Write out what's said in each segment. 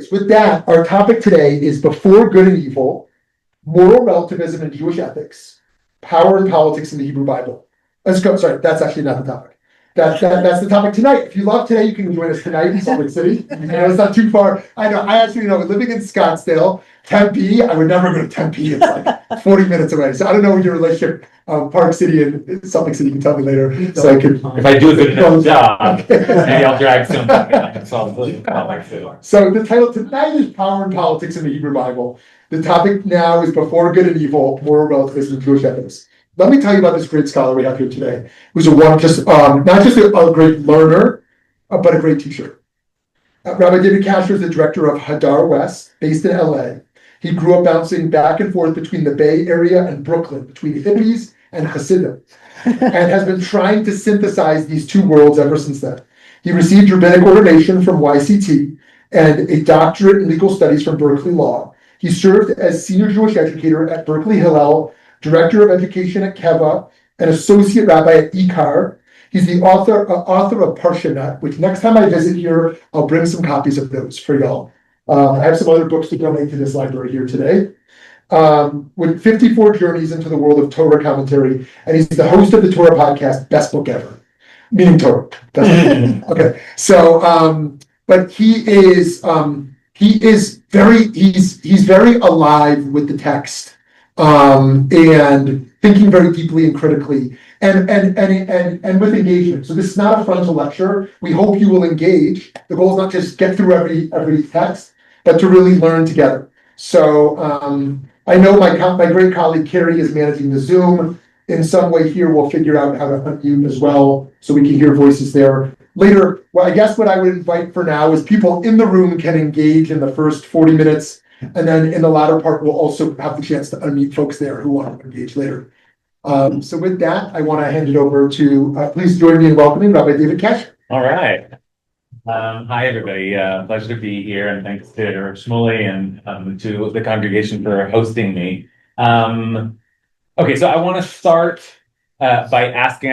anyways, with that, our topic today is Before Good and Evil, Moral Relativism in Jewish Ethics, Power and Politics in the Hebrew Bible. Let's go. Sorry, that's actually not the topic. That's the topic tonight. If you love today, you can join us tonight in Salt Lake City. I know it's not too far. I know. I actually know. Living in Scottsdale, Tempe. I would never go to Tempe. It's like 40 minutes away. So I don't know your relationship, Park City and Salt Lake City. You can tell me later. So I could. If I do a good enough job, maybe I'll drag something. So the title tonight is Power and Politics in the Hebrew Bible. The topic now is Before Good and Evil, Moral Relativism in Jewish Ethics. Let me tell you about this great scholar we have here today, who's not just a great learner, but a great teacher. Rabbi David Kasher is the director of Hadar West, based in LA. He grew up bouncing back and forth between the Bay Area and Brooklyn, between hippies and Hassidim, and has been trying to synthesize these two worlds ever since then. He received rabbinic ordination from YCT and a doctorate in legal studies from Berkeley Law. He served as Senior Jewish Educator at Berkeley Hillel, Director of Education at Kevah, and Associate Rabbi at IKAR. He's the author of ParshaNut, which next time I visit here, I'll bring some copies of those for y'all. I have some other books to donate to this library here today. With 54 journeys into the world of Torah commentary, and he's the host of the Torah podcast, Best Book Ever, meaning Torah. Okay, so but he's very alive with the text. And thinking very deeply and critically, and with engagement. So this is not a frontal lecture. We hope you will engage. The goal is not just get through every text, but to really learn together. So I know my great colleague Carrie is managing the Zoom. In some way here, we'll figure out how to unmute as well, so we can hear voices there. Later, well, I guess what I would invite for now is people in the room can engage in the first 40 minutes. And then in the latter part, we'll also have the chance to unmute folks there who want to engage later. So with that, I want to hand it over to, please join me in welcoming Rabbi David Kasher. All right. Hi, everybody. Pleasure to be here, and thanks to Shmuley and to the congregation for hosting me. Okay, so I want to start by asking,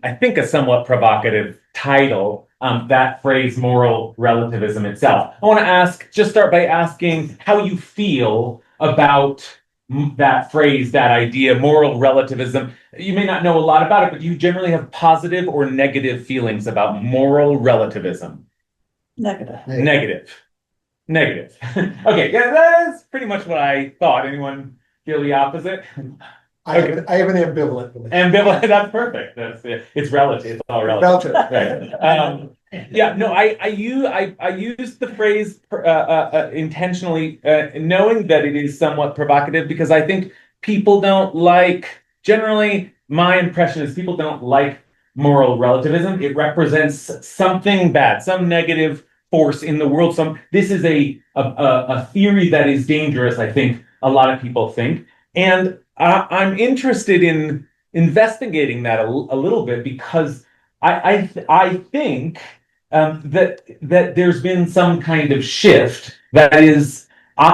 I think a somewhat provocative title, that phrase moral relativism itself. I want to start by asking how you feel about that phrase, that idea, moral relativism. You may not know a lot about it, but do you generally have positive or negative feelings about moral relativism? Negative. Okay, yeah, that's pretty much what I thought. Anyone feel the opposite? I have an ambivalent belief. Ambivalent, that's perfect. It's relative. It's all relative. Right. Yeah, no, I use the phrase intentionally, knowing that it is somewhat provocative, because I think people don't like. Generally, my impression is people don't like moral relativism. It represents something bad, some negative force in the world. This is a theory that is dangerous. I think a lot of people think, and I'm interested in investigating that a little bit, because I think that there's been some kind of shift. That is,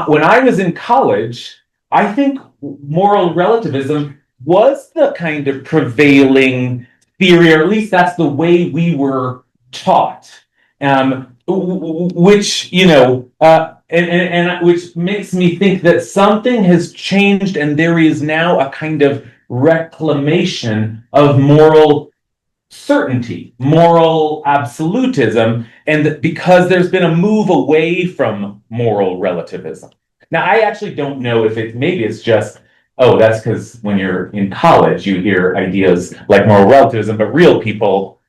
when I was in college, I think moral relativism was the kind of prevailing theory, or at least that's the way we were taught. Which, and which makes me think that something has changed, and there is now a kind of reclamation of moral certainty, moral absolutism, and that because there's been a move away from moral relativism. Now, I actually don't know if maybe it's just, that's because when you're in college, you hear ideas like moral relativism, but real people,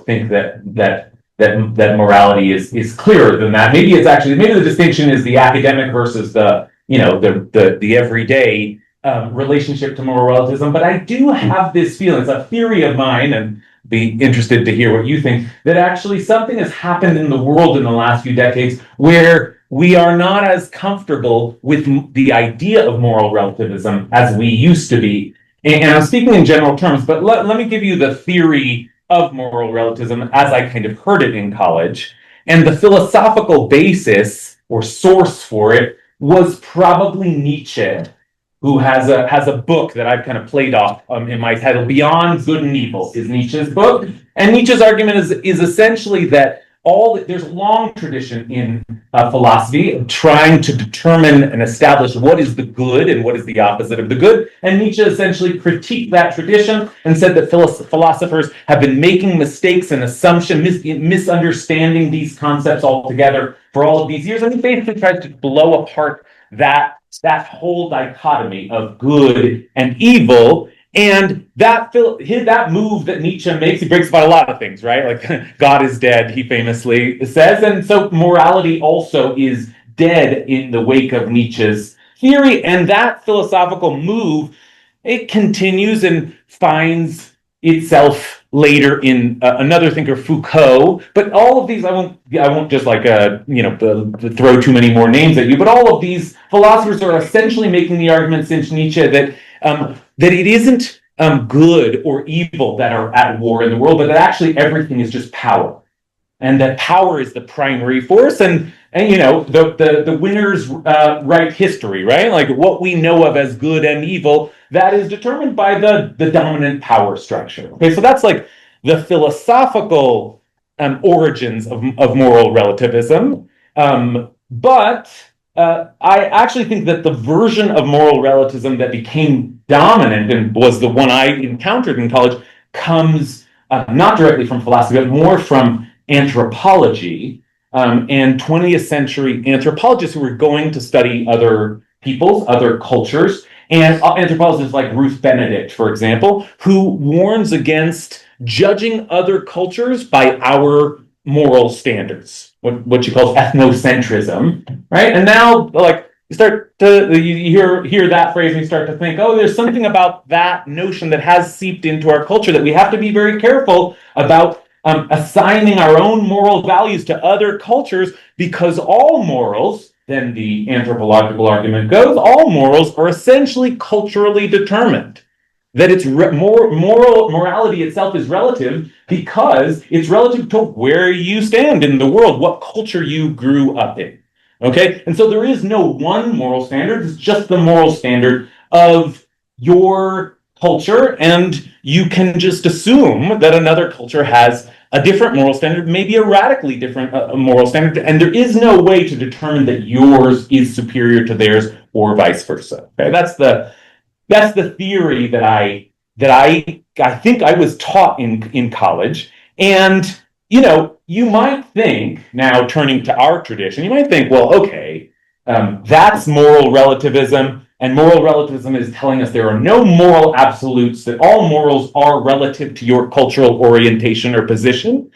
think that morality is clearer than that. Maybe the distinction is the academic versus the everyday relationship to moral relativism. But I do have this feeling, it's a theory of mine, and be interested to hear what you think, that actually something has happened in the world in the last few decades where we are not as comfortable with the idea of moral relativism as we used to be. And I'm speaking in general terms, but let me give you the theory of moral relativism as I kind of heard it in college. And the philosophical basis or source for it was probably Nietzsche, who has a book that I've kind of played off in my title. Beyond Good and Evil is Nietzsche's book. And Nietzsche's argument is essentially that there's a long tradition in philosophy of trying to determine and establish what is the good and what is the opposite of the good. And Nietzsche essentially critiqued that tradition and said that philosophers have been making mistakes and assumptions, misunderstanding these concepts altogether for all of these years. And he basically tried to blow apart that whole dichotomy of good and evil. And that move that Nietzsche makes, he breaks about a lot of things, right? Like God is dead, he famously says. And so morality also is dead in the wake of Nietzsche's theory. And that philosophical move, it continues and finds itself later in another thinker, Foucault. But all of these, I won't just like throw too many more names at you. But all of these philosophers are essentially making the argument since Nietzsche that it isn't good or evil that are at war in the world, but that actually everything is just power, and that power is the primary force. And the winners write history, right? Like what we know of as good and evil, that is determined by the dominant power structure. Okay, so that's like the philosophical origins of moral relativism. But I actually think that the version of moral relativism that became dominant and was the one I encountered in college comes not directly from philosophy, but more from anthropology and 20th century anthropologists who were going to study other peoples, other cultures. And anthropologists like Ruth Benedict, for example, who warns against judging other cultures by our moral standards, what she calls ethnocentrism, right? And now, like, you hear that phrase and you start to think, oh, there's something about that notion that has seeped into our culture that we have to be very careful about assigning our own moral values to other cultures, because all morals, then the anthropological argument goes, all morals are essentially culturally determined. That it's morality itself is relative because it's relative to where you stand in the world, what culture you grew up in. Okay? And so there is no one moral standard, it's just the moral standard of your culture, and you can just assume that another culture has a different moral standard, maybe a radically different moral standard, and there is no way to determine that yours is superior to theirs or vice versa. Okay? That's the theory that I think I was taught in college. And you might think, now turning to our tradition, you might think, well, okay, that's moral relativism, and moral relativism is telling us there are no moral absolutes, that all morals are relative to your cultural orientation or position.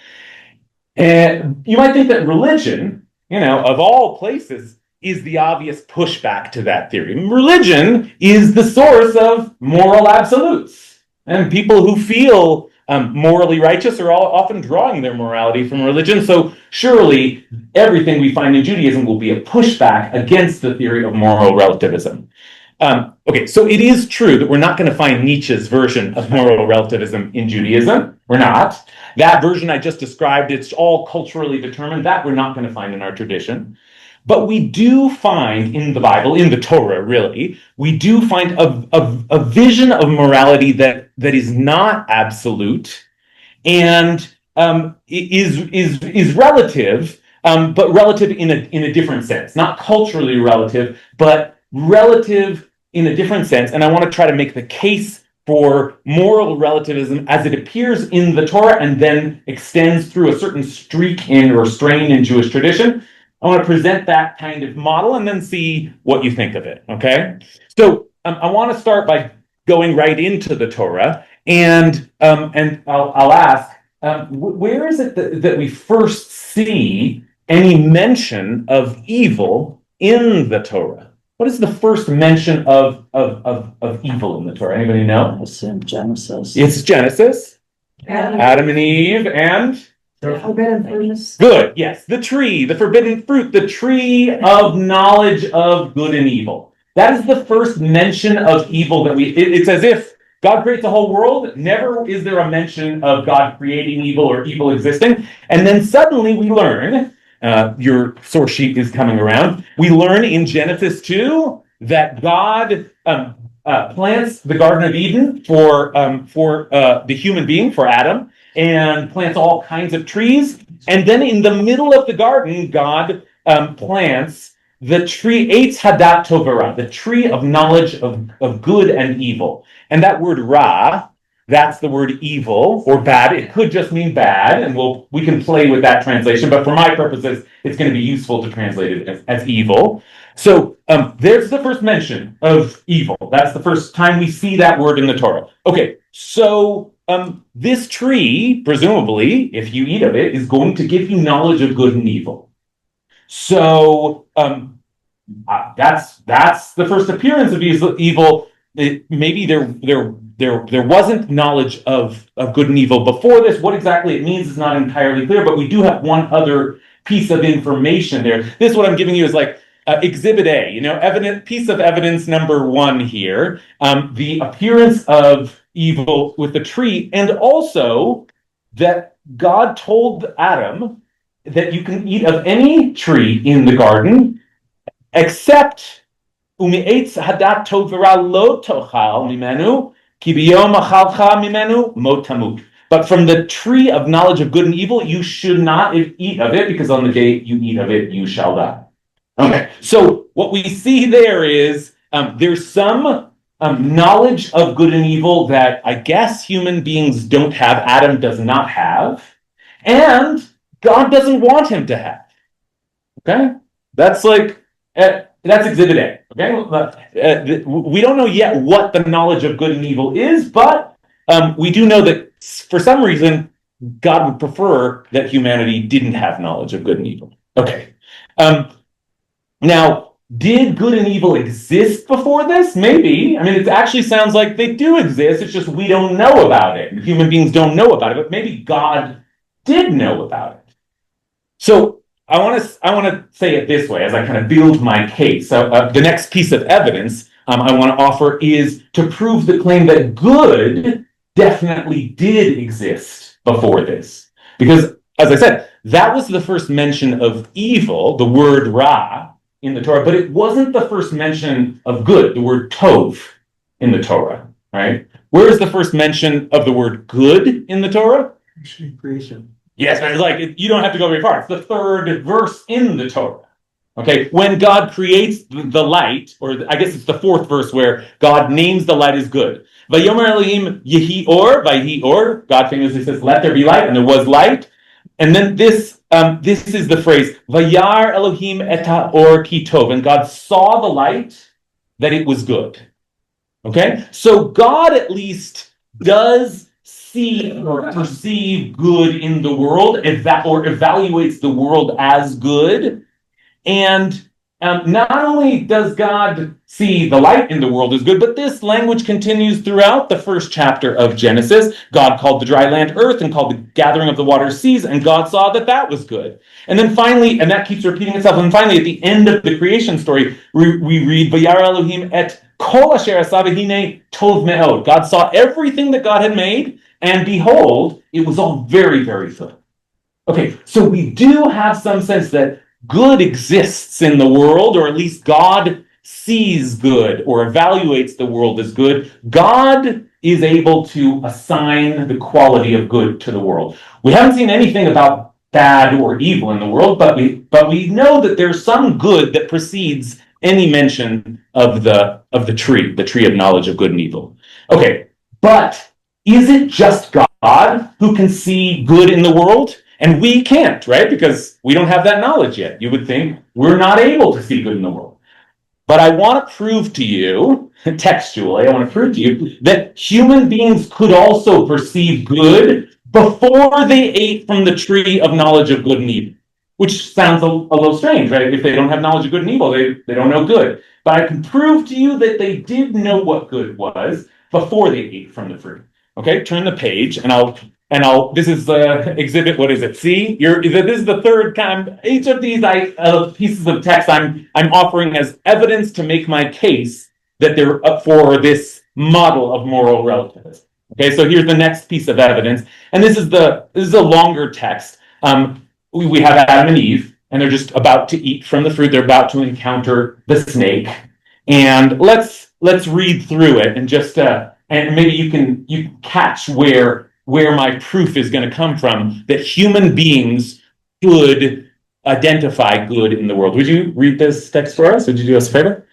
And you might think that religion, of all places, is the obvious pushback to that theory. Religion is the source of moral absolutes. And people who feel morally righteous are often drawing their morality from religion. So surely everything we find in Judaism will be a pushback against the theory of moral relativism. Okay, so it is true that we're not going to find Nietzsche's version of moral relativism in Judaism. We're not. That version I just described, it's all culturally determined. That we're not going to find in our tradition. But we do find in the Bible, in the Torah, really, we do find a vision of morality that is not absolute and is relative, but relative in a different sense. Not culturally relative, but relative in a different sense. And I want to try to make the case for moral relativism as it appears in the Torah and then extends through a certain streak or strain in Jewish tradition. I want to present that kind of model and then see what you think of it, okay? So I want to start by going right into the Torah, and I'll ask, where is it that we first see any mention of evil in the Torah? What is the first mention of evil in the Torah? Anybody know? I assume Genesis. It's Genesis, Adam and Eve, and... The forbidden fruit. Good, yes. The tree, the forbidden fruit, the tree of knowledge of good and evil. That is the first mention of evil that it's as if God creates the whole world. Never is there a mention of God creating evil or evil existing. And then suddenly we learn, your source sheet is coming around, we learn in Genesis 2 that God plants the Garden of Eden for the human being, for Adam. and plants all kinds of trees. And then in the middle of the garden, God plants the tree Eitz Hadat Tov Ra, the tree of knowledge of good and evil. And that word Ra, that's the word evil or bad. It could just mean bad, and we can play with that translation. But for my purposes, it's going to be useful to translate it as evil. So there's the first mention of evil. That's the first time we see that word in the Torah. Okay, so this tree, presumably, if you eat of it, is going to give you knowledge of good and evil. So that's the first appearance of evil. Maybe there wasn't knowledge of good and evil before this. What exactly it means is not entirely clear, but we do have one other piece of information there. This, what I'm giving you, is like Exhibit A, piece of evidence number 1 here, the appearance of evil with the tree, and also that God told Adam that you can eat of any tree in the garden, except u'mi'etz hadat tov v'ra lo tochal mimenu, ki biyom achalcha mimenu mot tamut. But from the tree of knowledge of good and evil, you should not eat of it, because on the day you eat of it, you shall die. Okay, so what we see there is there's some knowledge of good and evil that I guess human beings don't have, Adam does not have, and God doesn't want him to have. Okay, that's that's Exhibit A. Okay, we don't know yet what the knowledge of good and evil is, but we do know that for some reason God would prefer that humanity didn't have knowledge of good and evil. Okay. Now, did good and evil exist before this? Maybe. I mean, it actually sounds like they do exist. It's just we don't know about it. Human beings don't know about it, but maybe God did know about it. So I want to say it this way as I kind of build my case. So the next piece of evidence I want to offer is to prove the claim that good definitely did exist before this. Because, as I said, that was the first mention of evil, the word Ra, in the Torah, but it wasn't the first mention of good, the word Tov, in the Torah, right? Where is the first mention of the word good in the Torah? Creation. Yes, but it's like, you don't have to go very far. It's the 3rd verse in the Torah. Okay, when God creates the light, or I guess it's the 4th verse where God names the light as good. Vayomer Elohim yehi or, vayhi or, God famously says, let there be light, and there was light. And then this is the phrase, Vayar Elohim et ha'or ki tov, and God saw the light, that it was good. Okay, so God at least does see or perceive good in the world, or evaluates the world as good. And not only does God see the light in the world as good, but this language continues throughout the first chapter of Genesis. God called the dry land earth and called the gathering of the waters seas, and God saw that that was good. And then finally, and that keeps repeating itself, and finally at the end of the creation story, we read, Vayar Elohim et kol asher asa v'hinei tov me'od. God saw everything that God had made, and behold, it was all very, very good. Okay, so we do have some sense that good exists in the world, or at least God sees good or evaluates the world as good. God is able to assign the quality of good to the world. We haven't seen anything about bad or evil in the world, but we know that there's some good that precedes any mention of the tree of knowledge of good and evil. Okay, but is it just God who can see good in the world? And we can't, right? Because we don't have that knowledge yet. You would think we're not able to see good in the world. But I want to prove to you, textually, I want to prove to you that human beings could also perceive good before they ate from the tree of knowledge of good and evil. Which sounds a little strange, right? If they don't have knowledge of good and evil, they don't know good. But I can prove to you that they did know what good was before they ate from the fruit. Okay, turn the page, and I'll this is exhibit, what is it? C? This is the third time. Each of these pieces of text I'm offering as evidence to make my case that they're up for this model of moral relativism. Okay, so here's the next piece of evidence, and this is a longer text. We have Adam and Eve, and they're just about to eat from the fruit. They're about to encounter the snake, and let's read through it and just and maybe you can catch where where my proof is going to come from, that human beings should identify good in the world. Would you read this text for us? Would you do us a favor?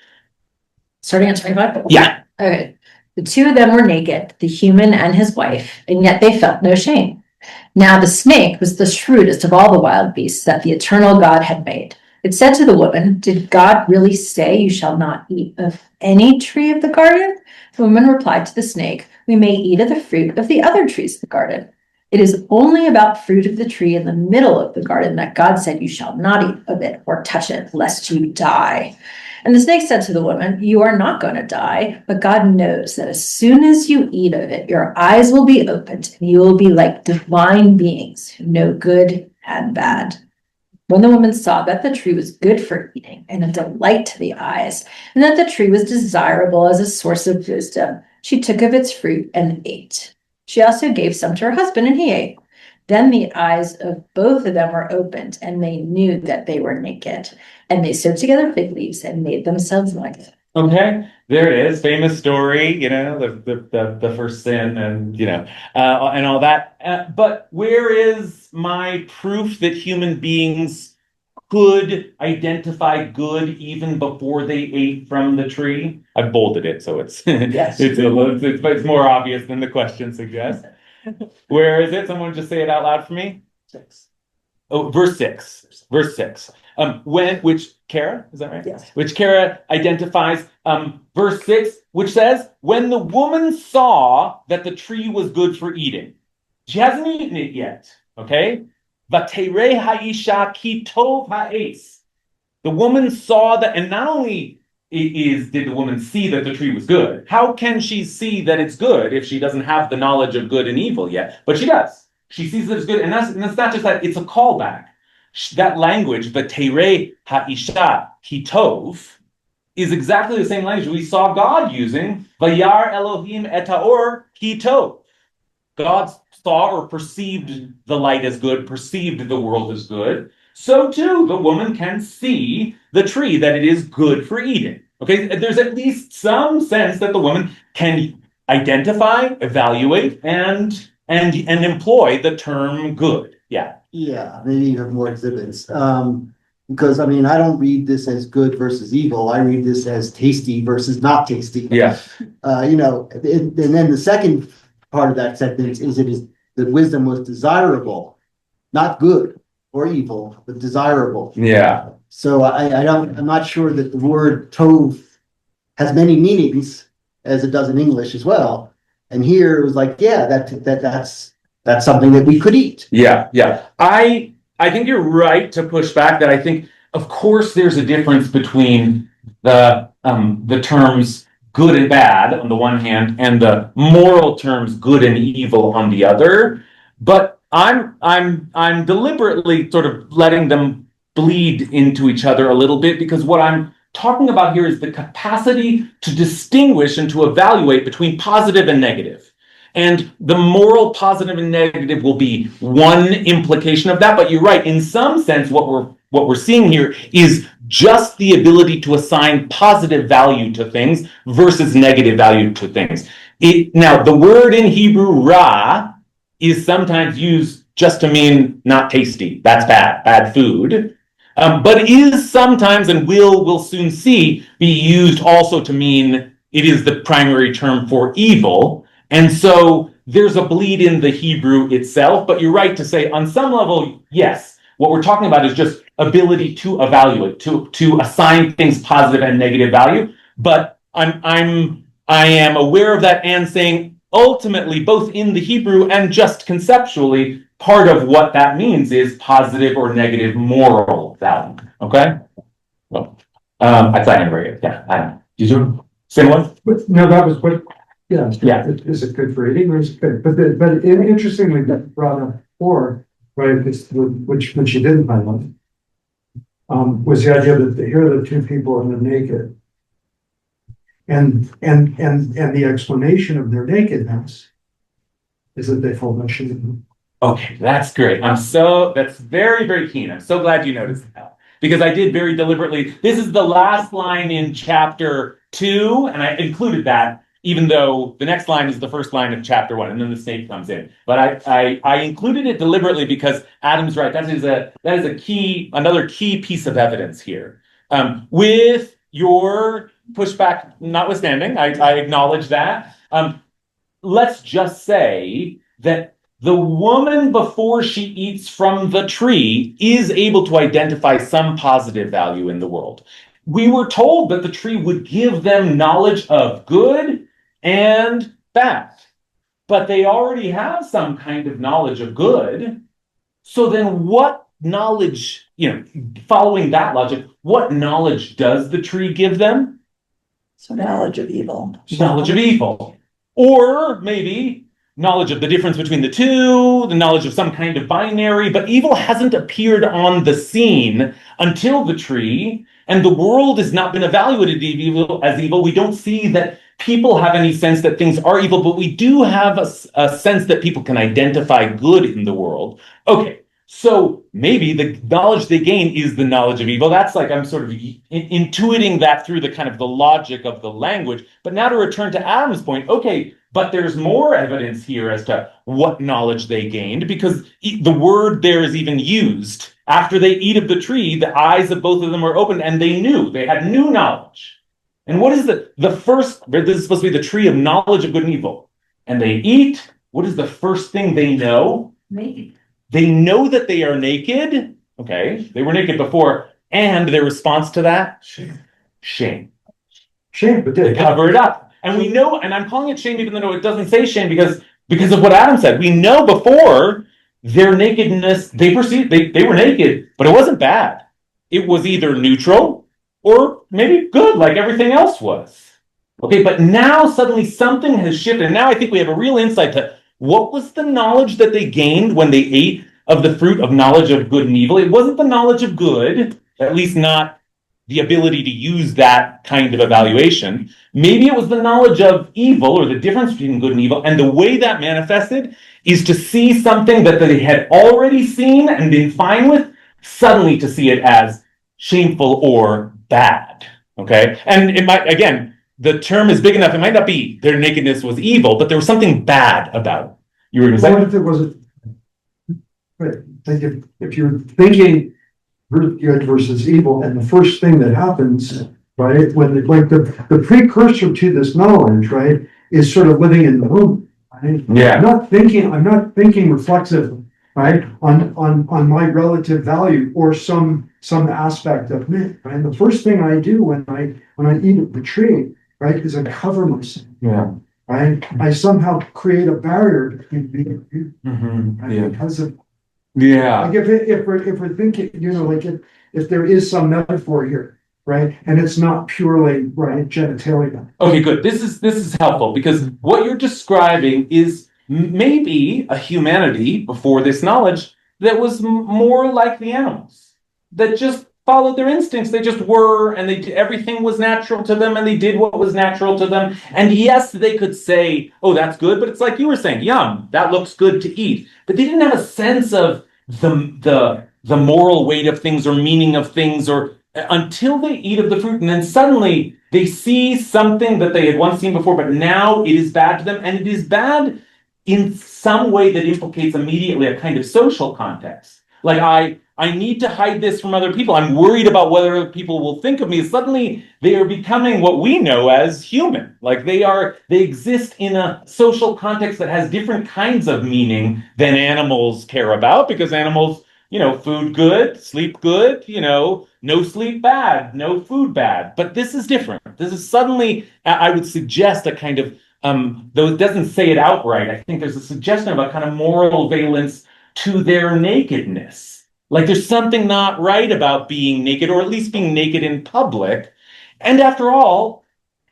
Starting at 25? Yeah. Okay. The two of them were naked, the human and his wife, and yet they felt no shame. Now the snake was the shrewdest of all the wild beasts that the eternal God had made. It said to the woman, "Did God really say you shall not eat of any tree of the garden?" The woman replied to the snake, "We may eat of the fruit of the other trees of the garden. It is only about fruit of the tree in the middle of the garden that God said you shall not eat of it or touch it, lest you die." And the snake said to the woman, "You are not going to die, but God knows that as soon as you eat of it, your eyes will be opened and you will be like divine beings who know good and bad." When the woman saw that the tree was good for eating and a delight to the eyes, and that the tree was desirable as a source of wisdom, she took of its fruit and ate. She also gave some to her husband, and he ate. Then the eyes of both of them were opened, and they knew that they were naked. And they sewed together fig leaves and made themselves naked. Okay, there it is. Famous story, the first sin, and and all that. But where is my proof that human beings could identify good even before they ate from the tree? I've bolded it, so it's Yes. it's more obvious than the question suggests. Where is it? Someone just say it out loud for me. 6. Oh, verse 6. Verse 6. Which Kara, is that right? Yes. Which Kara identifies verse 6, which says, when the woman saw that the tree was good for eating. She hasn't eaten it yet, okay? Vaterei ha'isha ki tov ha'es. The woman saw that, and not only did the woman see that the tree was good, how can she see that it's good if she doesn't have the knowledge of good and evil yet? But she does. She sees that it's good, and that's not just that, it's a callback. That language, Vaterei ha'isha ki tov, is exactly the same language we saw God using, Vayar Elohim et ha'or ki tov. God saw or perceived the light as good, perceived the world as good. So too, the woman can see the tree, that it is good for eating. Okay, there's at least some sense that the woman can identify, evaluate, and employ the term good. Yeah. Yeah, maybe you have more exhibits. Because I mean, I don't read this as good versus evil. I read this as tasty versus not tasty. Yeah. And then the second part of that sentence is that wisdom was desirable, not good or evil, but desirable. Yeah. So I'm not sure that the word tov has many meanings as it does in English as well. And here it was like, yeah, that's something that we could eat. Yeah. I think you're right to push back that. I think, of course, there's a difference between the terms good and bad on the one hand, and the moral terms good and evil on the other. But I'm deliberately sort of letting them bleed into each other a little bit, because what I'm talking about here is the capacity to distinguish and to evaluate between positive and negative. And the moral positive and negative will be one implication of that. But you're right, in some sense, what we're seeing here is just the ability to assign positive value to things versus negative value to things. Now, the word in Hebrew, ra, is sometimes used just to mean not tasty. That's bad food. But is sometimes, and we'll soon see, be used also to mean it is the primary term for evil. And so there's a bleed in the Hebrew itself, but you're right to say on some level, yes, what we're talking about is just ability to evaluate, to assign things positive and negative value. But I am aware of that and saying ultimately, both in the Hebrew and just conceptually, part of what that means is positive or negative moral value. Okay? Well, I thought I never heard it. Yeah, I don't know. Did you say one? But no, that was what. Yeah. Yeah. Is it good for eating or is it good? But interestingly, that brought up before, right? Which you didn't highlight, was the idea that here are the two people and they're naked, and the explanation of their nakedness is that they hold no shame. Okay, that's great. That's very, very keen. I'm so glad you noticed that, because I did very deliberately. This is the last line in chapter 2, and I included that even though the next line is the first line of chapter 1, and then the snake comes in. But I included it deliberately because Adam's right. That is another key piece of evidence here. With your pushback notwithstanding, I acknowledge that. Let's just say that the woman, before she eats from the tree, is able to identify some positive value in the world. We were told that the tree would give them knowledge of good and bad, but they already have some kind of knowledge of good. So then what knowledge, following that logic, what knowledge does the tree give them? So knowledge of evil. Knowledge of evil. Or maybe knowledge of the difference between the two, the knowledge of some kind of binary, but evil hasn't appeared on the scene until the tree, and the world has not been evaluated as evil. We don't see that people have any sense that things are evil, but we do have a sense that people can identify good in the world. Okay, so maybe the knowledge they gain is the knowledge of evil. That's like I'm sort of intuiting that through the kind of the logic of the language. But now to return to Adam's point, okay, but there's more evidence here as to what knowledge they gained, because the word there is even used. After they eat of the tree, the eyes of both of them were opened, and they had new knowledge. And what is the first, this is supposed to be the tree of knowledge of good and evil. And they eat, what is the first thing they know? Naked. They know that they are naked. Okay, they were naked before, and their response to that? Shame. But They cover it up. And we know, and I'm calling it shame even though it doesn't say shame because of what Adam said. We know before their nakedness, they perceived, they were naked, but it wasn't bad. It was either neutral or maybe good, like everything else was. Okay, but now suddenly something has shifted. And now I think we have a real insight to what was the knowledge that they gained when they ate of the fruit of knowledge of good and evil. It wasn't the knowledge of good, at least not the ability to use that kind of evaluation. Maybe it was the knowledge of evil or the difference between good and evil. And the way that manifested is to see something that they had already seen and been fine with, suddenly to see it as shameful or bad. Okay. And it might, again, the term is big enough. It might not be their nakedness was evil, but there was something bad about it. You were going to say? What if it wasn't? Right. If you're thinking good versus evil, and the first thing that happens, right, when the precursor to this knowledge, right, is sort of living in the room, right? Yeah. I'm not thinking reflexive, right, on my relative value or some aspect of me, right? The first thing I do when I eat the tree, right, is I cover myself. Yeah. Right? I somehow create a barrier between me and you, right? Yeah. Because of Yeah. like if we're thinking, like if there is some metaphor here, right, and it's not purely right genitalia. Okay, good. This is helpful because what you're describing is maybe a humanity before this knowledge that was more like the animals, that just followed their instincts. They just were, and everything was natural to them, and they did what was natural to them. And yes, they could say, "Oh, that's good," but it's like you were saying, "Yum, that looks good to eat." But they didn't have a sense of the moral weight of things or meaning of things, or until they eat of the fruit, and then suddenly they see something that they had once seen before, but now it is bad to them, and it is bad in some way that implicates immediately a kind of social context. Like I need to hide this from other people. I'm worried about what other people will think of me. Suddenly, they are becoming what we know as human. Like they exist in a social context that has different kinds of meaning than animals care about, because animals, food good, sleep good, no sleep bad, no food bad. But this is different. This is suddenly, I would suggest a kind of, though it doesn't say it outright, I think there's a suggestion of a kind of moral valence to their nakedness. Like there's something not right about being naked, or at least being naked in public. And after all,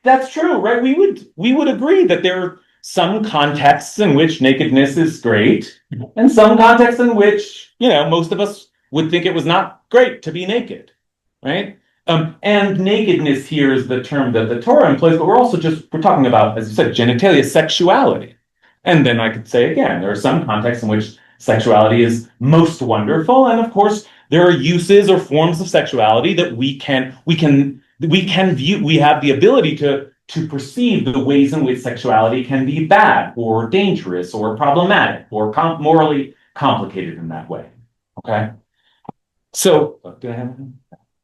that's true, right? We would agree that there are some contexts in which nakedness is great, and some contexts in which, most of us would think it was not great to be naked, right? And nakedness here is the term that the Torah employs, but we're talking about, as you said, genitalia, sexuality. And then I could say again, there are some contexts in which sexuality is most wonderful, and of course there are uses or forms of sexuality that we can view. We have the ability to to perceive the ways in which sexuality can be bad or dangerous or problematic or morally complicated in that way. Okay. So, do I have anything?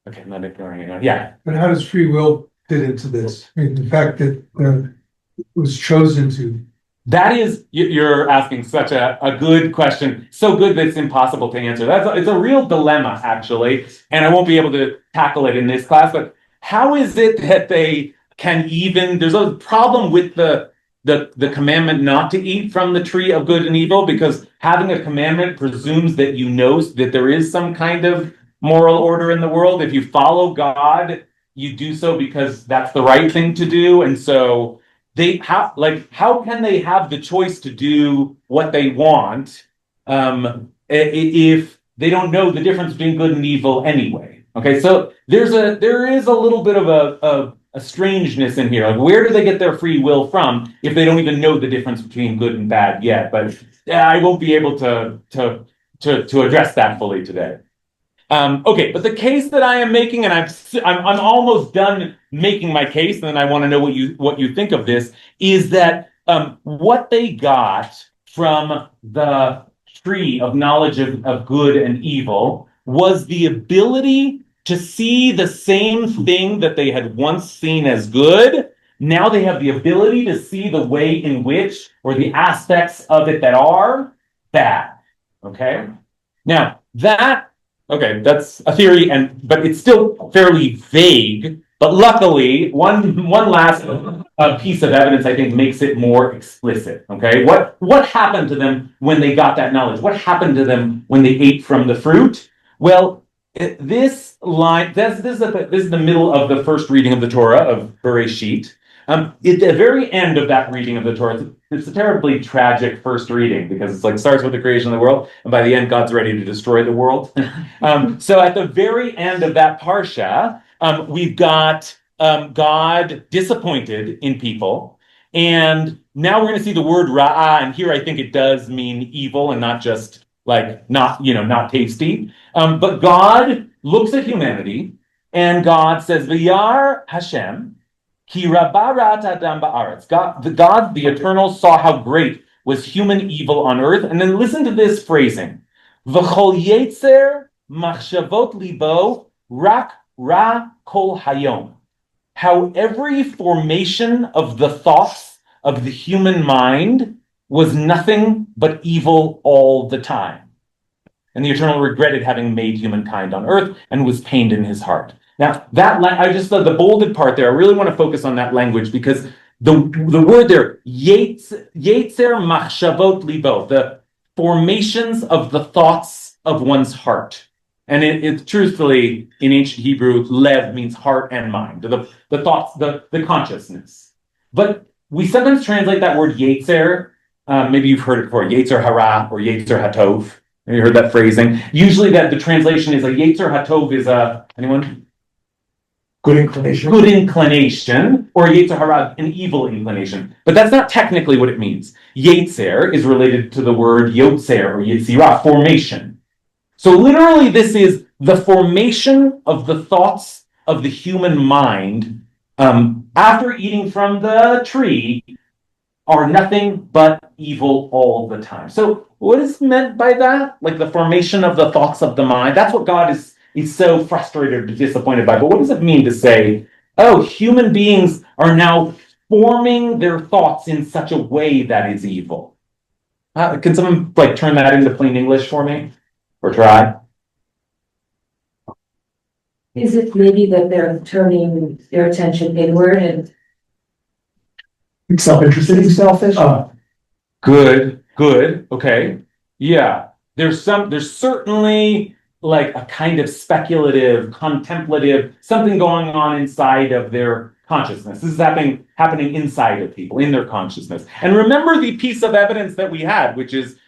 Okay, I'm not ignoring it. Yeah. But how does free will fit into this? I mean, the fact that it was chosen to. That is, you're asking such a good question. So good that it's impossible to answer. It's a real dilemma, actually. And I won't be able to tackle it in this class, but how is it that they can even, there's a problem with the commandment not to eat from the tree of good and evil, because having a commandment presumes that you know that there is some kind of moral order in the world. If you follow God, you do so because that's the right thing to do. And so how can they have the choice to do what they want if they don't know the difference between good and evil anyway? Okay, so there is a little bit of a strangeness in here. Like, where do they get their free will from if they don't even know the difference between good and bad yet? But I won't be able to address that fully today. Okay, but the case that I am making, and I'm almost done making my case, and then I want to know what you think of this, is that what they got from the tree of knowledge of good and evil was the ability to see the same thing that they had once seen as good. Now they have the ability to see the way in which, or the aspects of it that are bad. Okay? Now, that's a theory, but it's still fairly vague. But luckily, one last piece of evidence, I think, makes it more explicit. Okay, what happened to them when they got that knowledge? What happened to them when they ate from the fruit? Well, this is the middle of the first reading of the Torah of Bereshit. At the very end of that reading of the Torah, it's a terribly tragic first reading, because it's like starts with the creation of the world, and by the end, God's ready to destroy the world. So at the very end of that parsha, we've got God disappointed in people, and now we're going to see the word ra'ah, and here I think it does mean evil and not just like not tasty. But God looks at humanity, and God says, "V'yar Hashem." Ki rabba adam ba'aretz. God, the Eternal, saw how great was human evil on earth. And then listen to this phrasing. V'chol yetzer machshavot libo rak ra kol hayom. How every formation of the thoughts of the human mind was nothing but evil all the time. And the Eternal regretted having made humankind on earth and was pained in his heart. Now, I just thought the bolded part there, I really want to focus on that language, because the word there, yetzer machshavot libo, the formations of the thoughts of one's heart. And it truthfully, in ancient Hebrew, lev means heart and mind, the thoughts, the consciousness. But we sometimes translate that word yetzer, maybe you've heard it before, yetzer hara or yetzer hatov. Have you heard that phrasing? Usually the translation is a yetzer hatov is anyone? Good inclination. Good inclination, or yetzer hara, an evil inclination. But that's not technically what it means. Yetzer is related to the word yotzer or yetzirah, formation. So literally this is the formation of the thoughts of the human mind after eating from the tree are nothing but evil all the time. So what is meant by that? Like the formation of the thoughts of the mind. That's what God is so frustrated or disappointed by. But what does it mean to say, oh, human beings are now forming their thoughts in such a way that is evil? Can someone turn that into plain English for me? Or try? Is it maybe that they're turning their attention inward and Self-interested, selfish. Good. Okay. Yeah. There's certainly like a kind of speculative, contemplative, something going on inside of their consciousness. This is happening inside of people, in their consciousness. And remember the piece of evidence that we had, which is,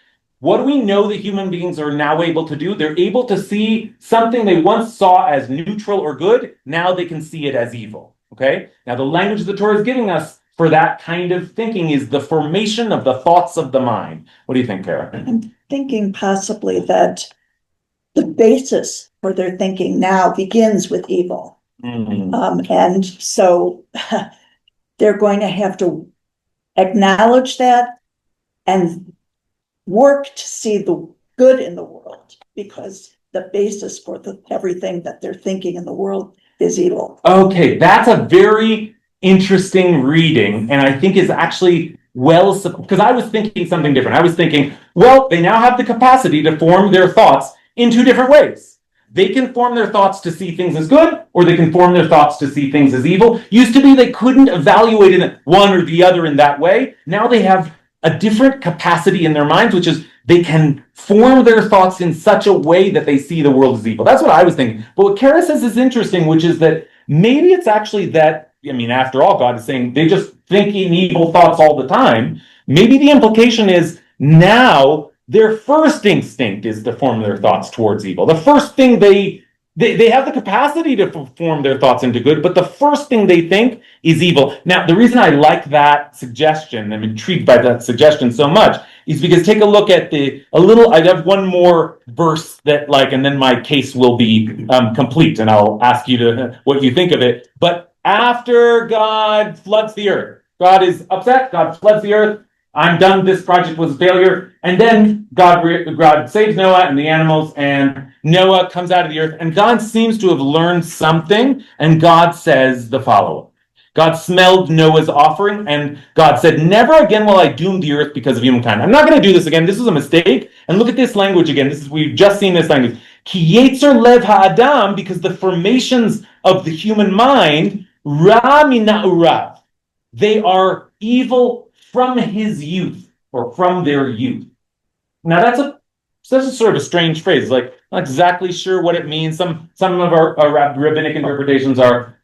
what do we know that human beings are now able to do? They're able to see something they once saw as neutral or good. Now they can see it as evil. Okay? Now the language the Torah is giving us for that kind of thinking is the formation of the thoughts of the mind. What do you think, Kara? I'm thinking possibly that the basis for their thinking now begins with evil. Mm-hmm. And so they're going to have to acknowledge that and work to see the good in the world, because the basis for everything that they're thinking in the world is evil. Okay, that's a very interesting reading, and I think is actually because I was thinking something different. I was thinking, well, they now have the capacity to form their thoughts in two different ways. They can form their thoughts to see things as good, or they can form their thoughts to see things as evil. Used to be they couldn't evaluate it one or the other in that way. Now they have a different capacity in their minds, which is they can form their thoughts in such a way that they see the world as evil. That's what I was thinking. But what Kara says is interesting, which is that maybe it's actually that, I mean, after all, God is saying they just thinking evil thoughts all the time. Maybe the implication is now their first instinct is to form their thoughts towards evil. The first thing they have the capacity to form their thoughts into good, but the first thing they think is evil. Now, the reason I like that suggestion, I'm intrigued by that suggestion so much, is because take a look at I have one more verse that and then my case will be complete, and I'll ask you what you think of it. But after God floods the earth, God is upset, God floods the earth, I'm done, this project was a failure, and then God saves Noah and the animals, and Noah comes out of the earth, and God seems to have learned something, and God says the following. God smelled Noah's offering, and God said, never again will I doom the earth because of humankind. I'm not going to do this again. This is a mistake. And look at this language again. We've just seen this language. Ki yetzer lev ha'adam, because the formations of the human mind, ra mina'urav, they are evil from his youth, or from their youth. Now that's a sort of a strange phrase. Not exactly sure what it means. Some of our rabbinic interpretations are,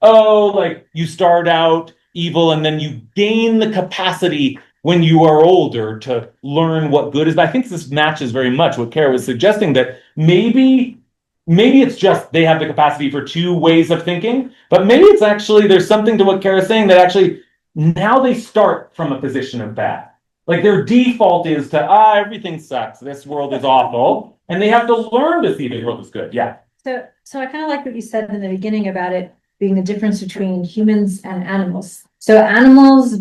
you start out evil and then you gain the capacity when you are older to learn what good is. But I think this matches very much what Kara was suggesting, that maybe it's just they have the capacity for two ways of thinking, but maybe it's actually there's something to what Kara's saying, that actually now they start from a position of bad. Their default is to, everything sucks, this world is awful, and they have to learn to see the world is good. Yeah. So I kind of like what you said in the beginning about it being the difference between humans and animals. So animals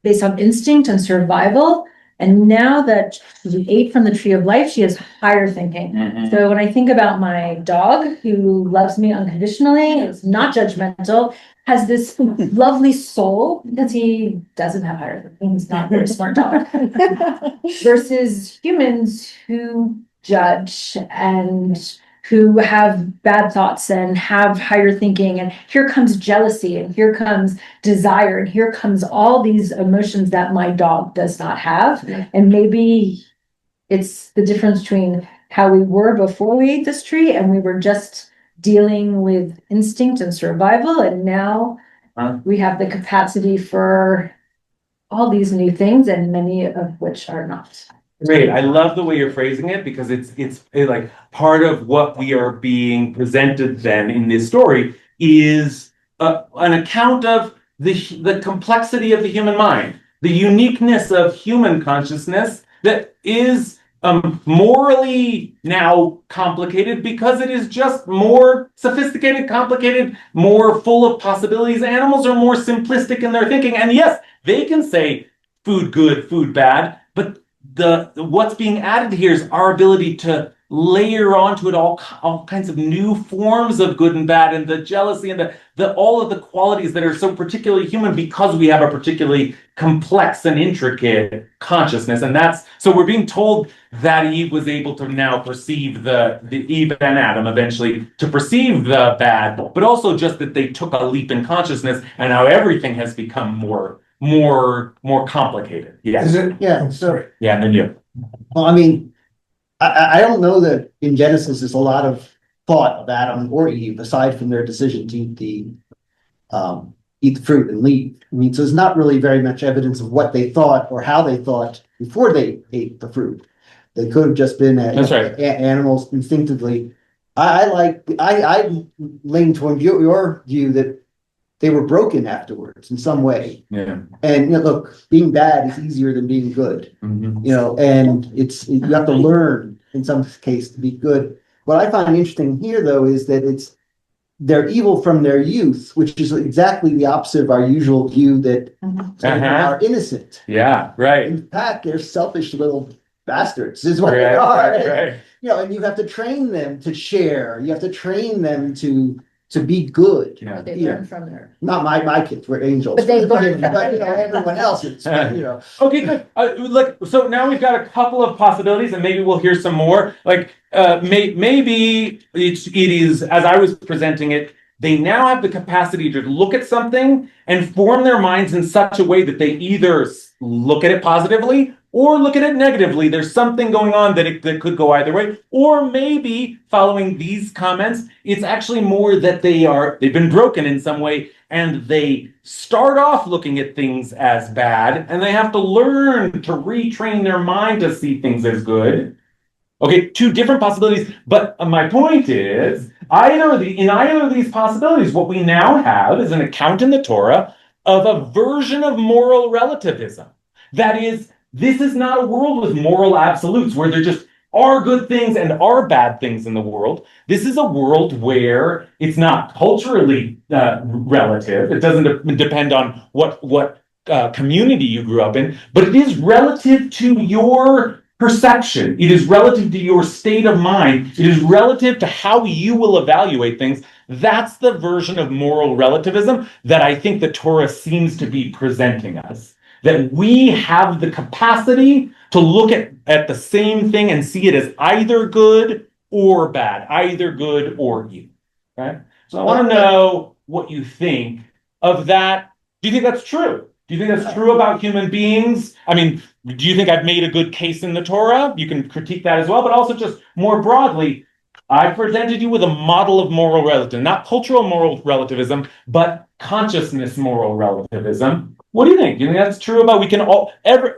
based on instinct and survival, and now that she ate from the tree of life, she has higher thinking. Mm-hmm. So when I think about my dog, who loves me unconditionally, is not judgmental, has this lovely soul, because he doesn't have higher thinking, he's not a very smart dog, versus humans who judge and who have bad thoughts and have higher thinking, and here comes jealousy, and here comes desire, and here comes all these emotions that my dog does not have. Yeah. And maybe it's the difference between how we were before we ate this tree, and we were just dealing with instinct and survival, and now we have the capacity for all these new things, and many of which are not. Great. I love the way you're phrasing it, because it's like part of what we are being presented then in this story is an account of the complexity of the human mind, the uniqueness of human consciousness that is morally now complicated because it is just more sophisticated, complicated, more full of possibilities. Animals are more simplistic in their thinking. And yes, they can say food good, food bad, but what's being added here is our ability to layer onto it all kinds of new forms of good and bad, and the jealousy and the all of the qualities that are so particularly human because we have a particularly complex and intricate consciousness. And so we're being told that Eve was able to now perceive the Eve and Adam eventually to perceive the bad, but also just that they took a leap in consciousness, and now everything has become more complicated. Yes. Is it? Yeah. Oh, sorry. Yeah, and then you. Well, I mean, I don't know that in Genesis there's a lot of thought of Adam or Eve aside from their decision to eat the fruit and leave. I mean, so there's not really very much evidence of what they thought or how they thought before they ate the fruit. They could have just been That's right. Animals instinctively. I lean toward your view that they were broken afterwards in some way. Yeah. And look, being bad is easier than being good. Mm-hmm. And you have to learn in some case to be good. What I find interesting here, though, is that they're evil from their youth, which is exactly the opposite of our usual view that children are innocent. Yeah, right. In fact, they're selfish little bastards is what they Right, are. right. You know, and you have to train them to share. You have to train them to be good. Yeah. They Yeah. learn from their. Not my kids were angels. But they learn from But, you know, everyone else, it's, you know. Okay, good. So now we've got a couple of possibilities, and maybe we'll hear some more. Maybe it is, as I was presenting it, they now have the capacity to look at something and form their minds in such a way that they either look at it positively or look at it negatively. There's something going on that that could go either way. Or maybe, following these comments, it's actually more that they've been broken in some way, and they start off looking at things as bad, and they have to learn to retrain their mind to see things as good. Okay, two different possibilities, but my point is, in either of these possibilities, what we now have is an account in the Torah of a version of moral relativism. That is, this is not a world with moral absolutes where there just are good things and are bad things in the world. This is a world where it's not culturally relative. It doesn't depend on what community you grew up in, but it is relative to your perception. It is relative to your state of mind. It is relative to how you will evaluate things. That's the version of moral relativism that I think the Torah seems to be presenting us. That we have the capacity to look at the same thing and see it as either good or bad, either good or evil. Right? So I want to know what you think of that. Do you think that's true? Do you think that's true about human beings? I mean, do you think I've made a good case in the Torah? You can critique that as well, but also just more broadly, I presented you with a model of moral relativism, not cultural moral relativism, but consciousness moral relativism. What do you think? Do you think that's true about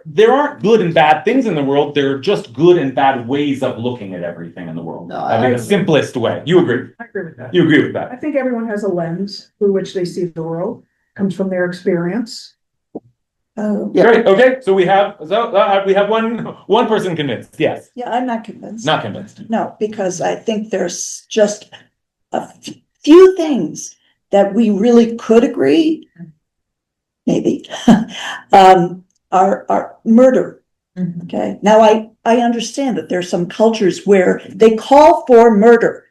there aren't good and bad things in the world. There are just good and bad ways of looking at everything in the world. No, I mean, the simplest way. You agree? I agree with that. You agree with that? I think everyone has a lens through which they see the world, comes from their experience. Oh, Yeah. Great. Okay. So we have one person convinced. Yes. yeah, I'm not convinced. Not convinced. No, because I think there's just a few things that we really could agree, maybe, are murder. Okay, now I understand that there's some cultures where they call for murder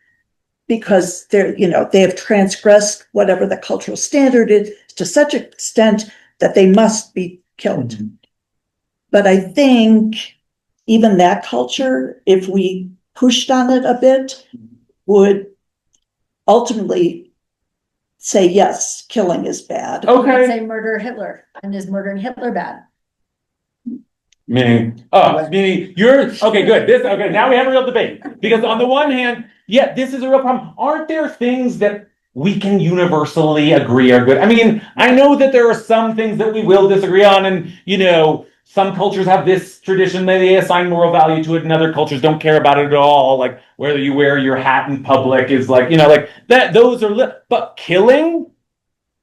because they have transgressed whatever the cultural standard is to such an extent that they must be killed. But I think even that culture, if we pushed on it a bit, would ultimately say, yes, killing is bad. Okay. Say murder Hitler, and is murdering Hitler bad? Meaning you're okay, good. Now we have a real debate. Because on the one hand, yeah, this is a real problem. Aren't there things that we can universally agree are good? I mean, I know that there are some things that we will disagree on, and some cultures have this tradition that they assign moral value to it, and other cultures don't care about it at all. Like whether you wear your hat in public is like that. Those are but killing.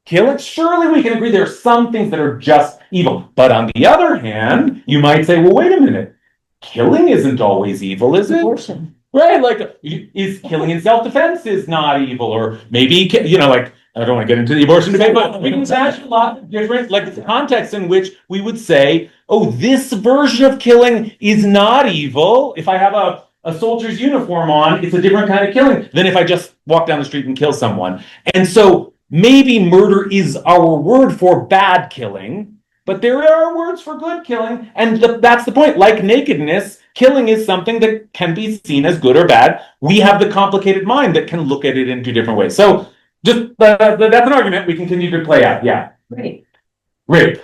Surely we can agree there are some things that are just evil. But on the other hand, you might say, well, wait a minute. Killing isn't always evil, is it? Abortion. Right, is killing in self-defense is not evil, or maybe, I don't want to get into the abortion debate, but we can imagine a lot of different, the context in which we would say, oh, this version of killing is not evil. If I have a soldier's uniform on, it's a different kind of killing than if I just walk down the street and kill someone. And so maybe murder is our word for bad killing, but there are words for good killing, and that's the point. Like nakedness, killing is something that can be seen as good or bad. We have the complicated mind that can look at it in two different ways. So just that's an argument we continue to play out. Yeah. Rape.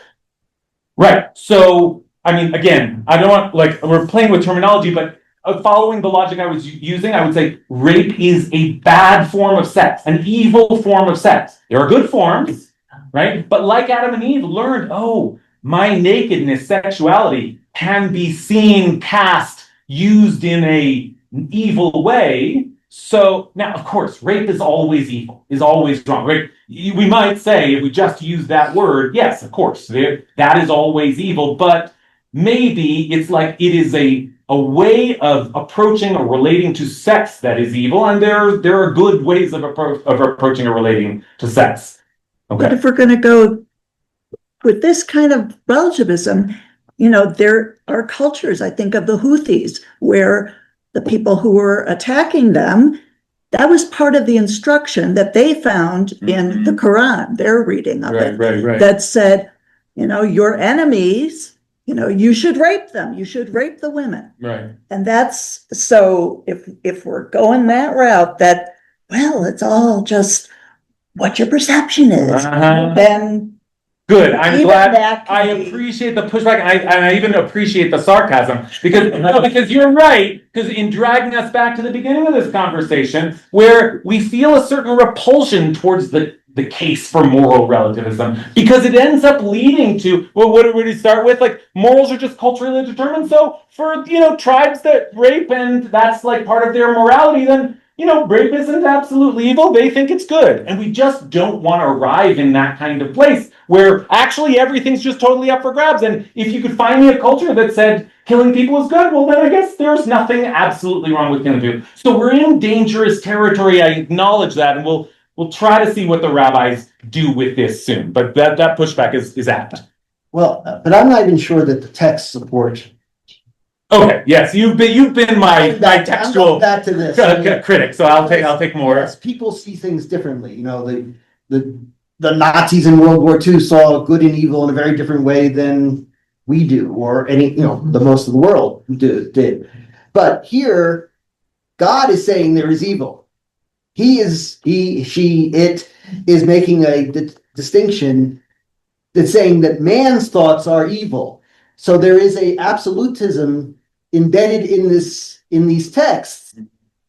Right. So, I mean, again, I don't want, we're playing with terminology, but following the logic I was using, I would say rape is a bad form of sex, an evil form of sex. There are good forms, right? But like Adam and Eve learned, oh, my nakedness, sexuality can be seen, cast, used in an evil way. So now, of course, rape is always evil, is always wrong, right? We might say, if we just use that word, yes, of course, that is always evil. But maybe it's like it is a way of approaching or relating to sex that is evil, and there are good ways of approaching or relating to sex. But Okay. if we're gonna go with this kind of relativism, there are cultures, I think of the Houthis, where the people who were attacking them, that was part of the instruction that they found in the Quran, their reading of it, Right. that said, your enemies, you should rape them, you should rape the women. Right. And that's, so if we're going that route, that, well, it's all just what your perception is, then Good. I'm even glad. that can I be- appreciate the pushback, and I even appreciate the sarcasm because you're right. Because in dragging us back to the beginning of this conversation, where we feel a certain repulsion towards the case for moral relativism, because it ends up leading to, well, what did we start with? Like, morals are just culturally determined. So for tribes that rape and that's like part of their morality, then rape isn't absolutely evil. They think it's good. And we just don't want to arrive in that kind of place where actually everything's just totally up for grabs. And if you could find me a culture that said killing people is good, well, then I guess there's nothing absolutely wrong with killing people. So we're in dangerous territory. I acknowledge that. And we'll try to see what the rabbis do with this soon. But that pushback is apt. Well, but I'm not even sure that the text support. Okay. Yes, you've been my textual I'm back to this. critic. So I'll take more. Yes, people see things differently. The Nazis in World War II saw good and evil in a very different way than we do, or the most of the world did. But here, God is saying there is evil. It is making a distinction that's saying that man's thoughts are evil. So there is a absolutism embedded in these texts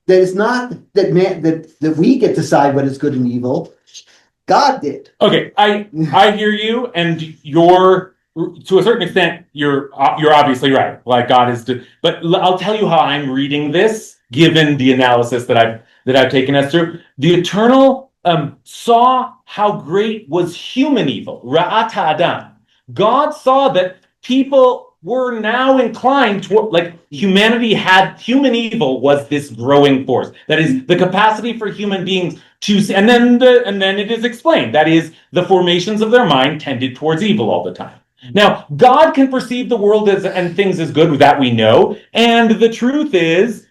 that is not that we get to decide what is good and evil. God did. Okay, I hear you, and you're to a certain extent you're obviously right. Like God is, but I'll tell you how I'm reading this, given the analysis that I've taken us through. The Eternal saw how great was human evil. Ra'at ha'adam. God saw that people were now inclined to, like, human evil was this growing force. That is the capacity for human beings to see, and then it is explained. That is, the formations of their mind tended towards evil all the time. Now, God can perceive the world and things as good, that we know. And the truth is,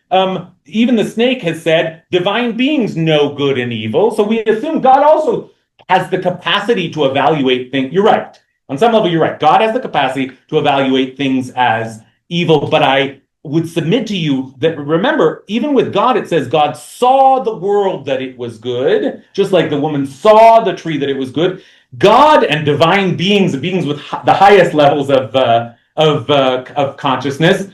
even the snake has said, divine beings know good and evil. So we assume God also has the capacity to evaluate things. You're right. On some level, you're right. God has the capacity to evaluate things as evil. But I would submit to you that, remember, even with God, it says God saw the world that it was good, just like the woman saw the tree that it was good. God and divine beings with the highest levels of consciousness,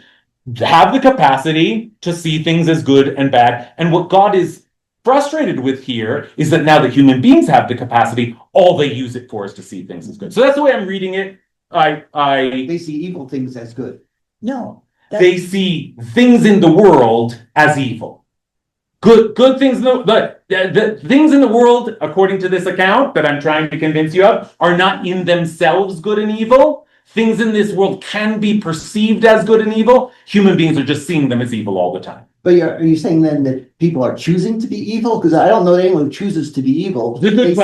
have the capacity to see things as good and bad. And what God is frustrated with here is that now that human beings have the capacity, all they use it for is to see things as good. So that's the way I'm reading it. They see evil things as good. No. They see things in the world as evil. Good things. The things in the world, according to this account that I'm trying to convince you of, are not in themselves good and evil. Things in this world can be perceived as good and evil. Human beings are just seeing them as evil all the time. But are you saying then that people are choosing to be evil? Because I don't know anyone who chooses to be evil. It's a good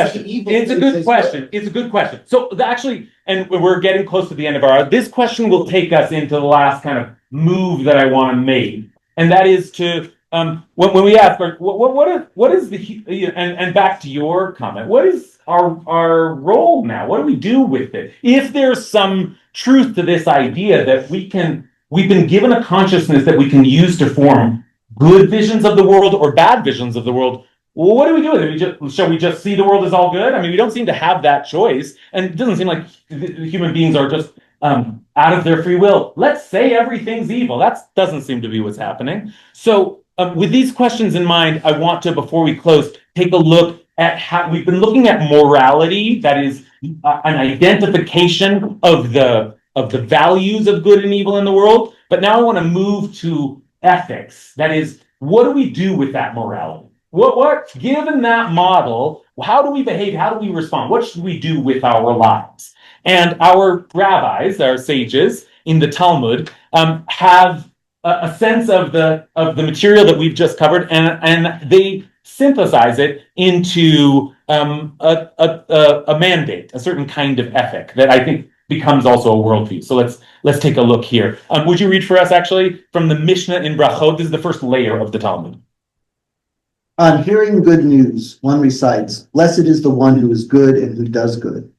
question. It's a good question. So actually, and we're getting close to the end of this question will take us into the last kind of move that I want to make. And that is to, when we ask, what is the, and back to your comment, what is our role now? What do we do with it? If there's some truth to this idea that we've been given a consciousness that we can use to form good visions of the world or bad visions of the world, well, what do we do with it? Shall we just see the world as all good? I mean, we don't seem to have that choice. And it doesn't seem like human beings are just out of their free will. Let's say everything's evil. That doesn't seem to be what's happening. So with these questions in mind, I want to, before we close, take a look at how we've been looking at morality. That is an identification of the values of good and evil in the world. But now I want to move to ethics. That is, what do we do with that morality? What given that model, how do we behave? How do we respond? What should we do with our lives? And our rabbis, our sages, in the Talmud have a sense of the material that we've just covered, and they synthesize it into a mandate, a certain kind of ethic that I think becomes also a worldview. So let's take a look here. Would you read for us actually from the Mishnah in Brachot? This is the first layer of the Talmud. On hearing good news, one recites, "Blessed is the one who is good and who does good."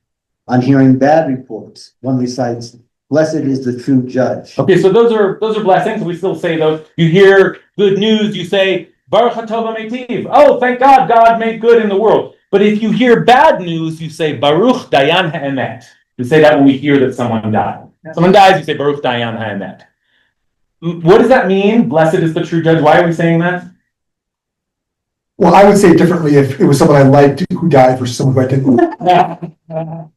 On hearing bad reports, one recites, "Blessed is the true judge." Okay, so those are blessings. We still say those. You hear good news, you say, Baruch Hatov HaMeitiv. Oh, thank God, God made good in the world. But if you hear bad news, you say, Baruch Dayan HaEmet. We say that when we hear that someone died. Someone dies, you say, Baruch Dayan HaEmet. What does that mean? Blessed is the true judge. Why are we saying that? Well, I would say it differently if it was someone I liked who died versus someone who I didn't.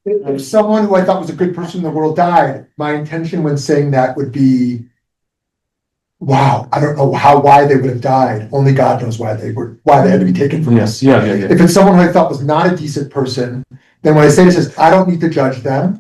If someone who I thought was a good person in the world died, my intention when saying that would be, wow, I don't know why they would have died. Only God knows why they had to be taken from us. Yeah. If it's someone who I thought was not a decent person, then when I say this, I don't need to judge them.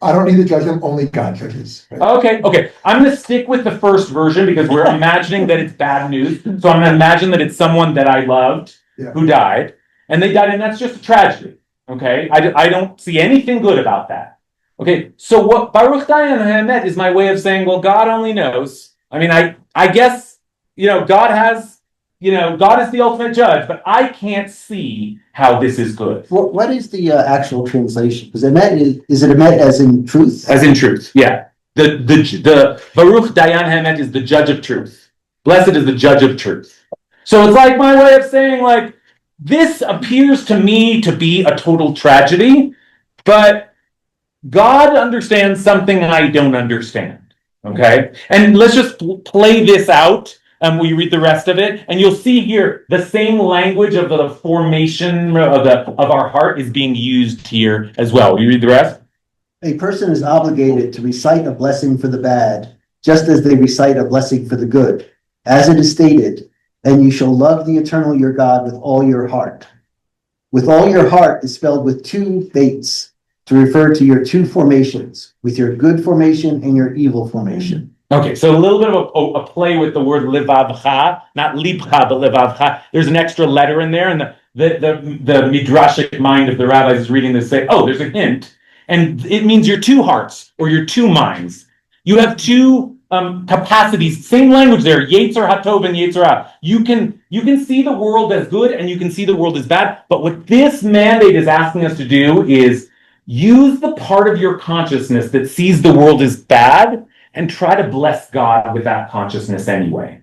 I don't need to judge them, only God judges. Right? Okay. I'm going to stick with the first version because we're imagining that it's bad news. So I'm going to imagine that it's someone that I loved who died, and they died, and that's just a tragedy. Okay, I don't see anything good about that. Okay, so what Baruch Dayan HaEmet is my way of saying, well, God only knows. I mean, I guess, God has, God is the ultimate judge, but I can't see how this is good. What is the actual translation? Because emet is it emet as in truth? As in truth, yeah. The Baruch Dayan HaEmet is the judge of truth. Blessed is the judge of truth. So it's like my way of saying, like, this appears to me to be a total tragedy, but God understands something I don't understand. Okay? And let's just play this out. We read the rest of it, and you'll see here the same language of the formation of our heart is being used here as well. Will you read the rest? A person is obligated to recite a blessing for the bad, just as they recite a blessing for the good. As it is stated, "And you shall love the eternal your God with all your heart." With all your heart is spelled with two baits to refer to your two formations, with your good formation and your evil formation. Okay, so a little bit of a play with the word livavcha, not libcha, but livavcha. There's an extra letter in there, and the midrashic mind of the rabbis is reading this, say, oh, there's a hint, and it means your two hearts or your two minds. You have two capacities, same language there, Yetzer Hatov and Yetzer Ha. You can see the world as good and you can see the world as bad, but what this mandate is asking us to do is use the part of your consciousness that sees the world as bad and try to bless God with that consciousness anyway.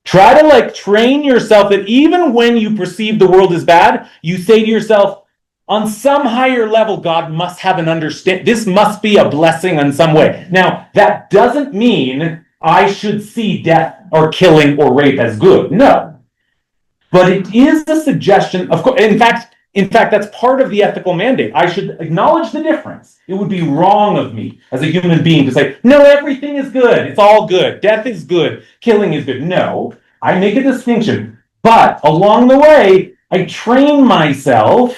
Try to train yourself that even when you perceive the world as bad, you say to yourself, on some higher level, God must have an understanding. This must be a blessing in some way. Now, that doesn't mean I should see death or killing or rape as good. No. But it is a suggestion, of course. In fact, that's part of the ethical mandate. I should acknowledge the difference. It would be wrong of me as a human being to say, no, everything is good. It's all good. Death is good. Killing is good. No, I make a distinction. But along the way, I train myself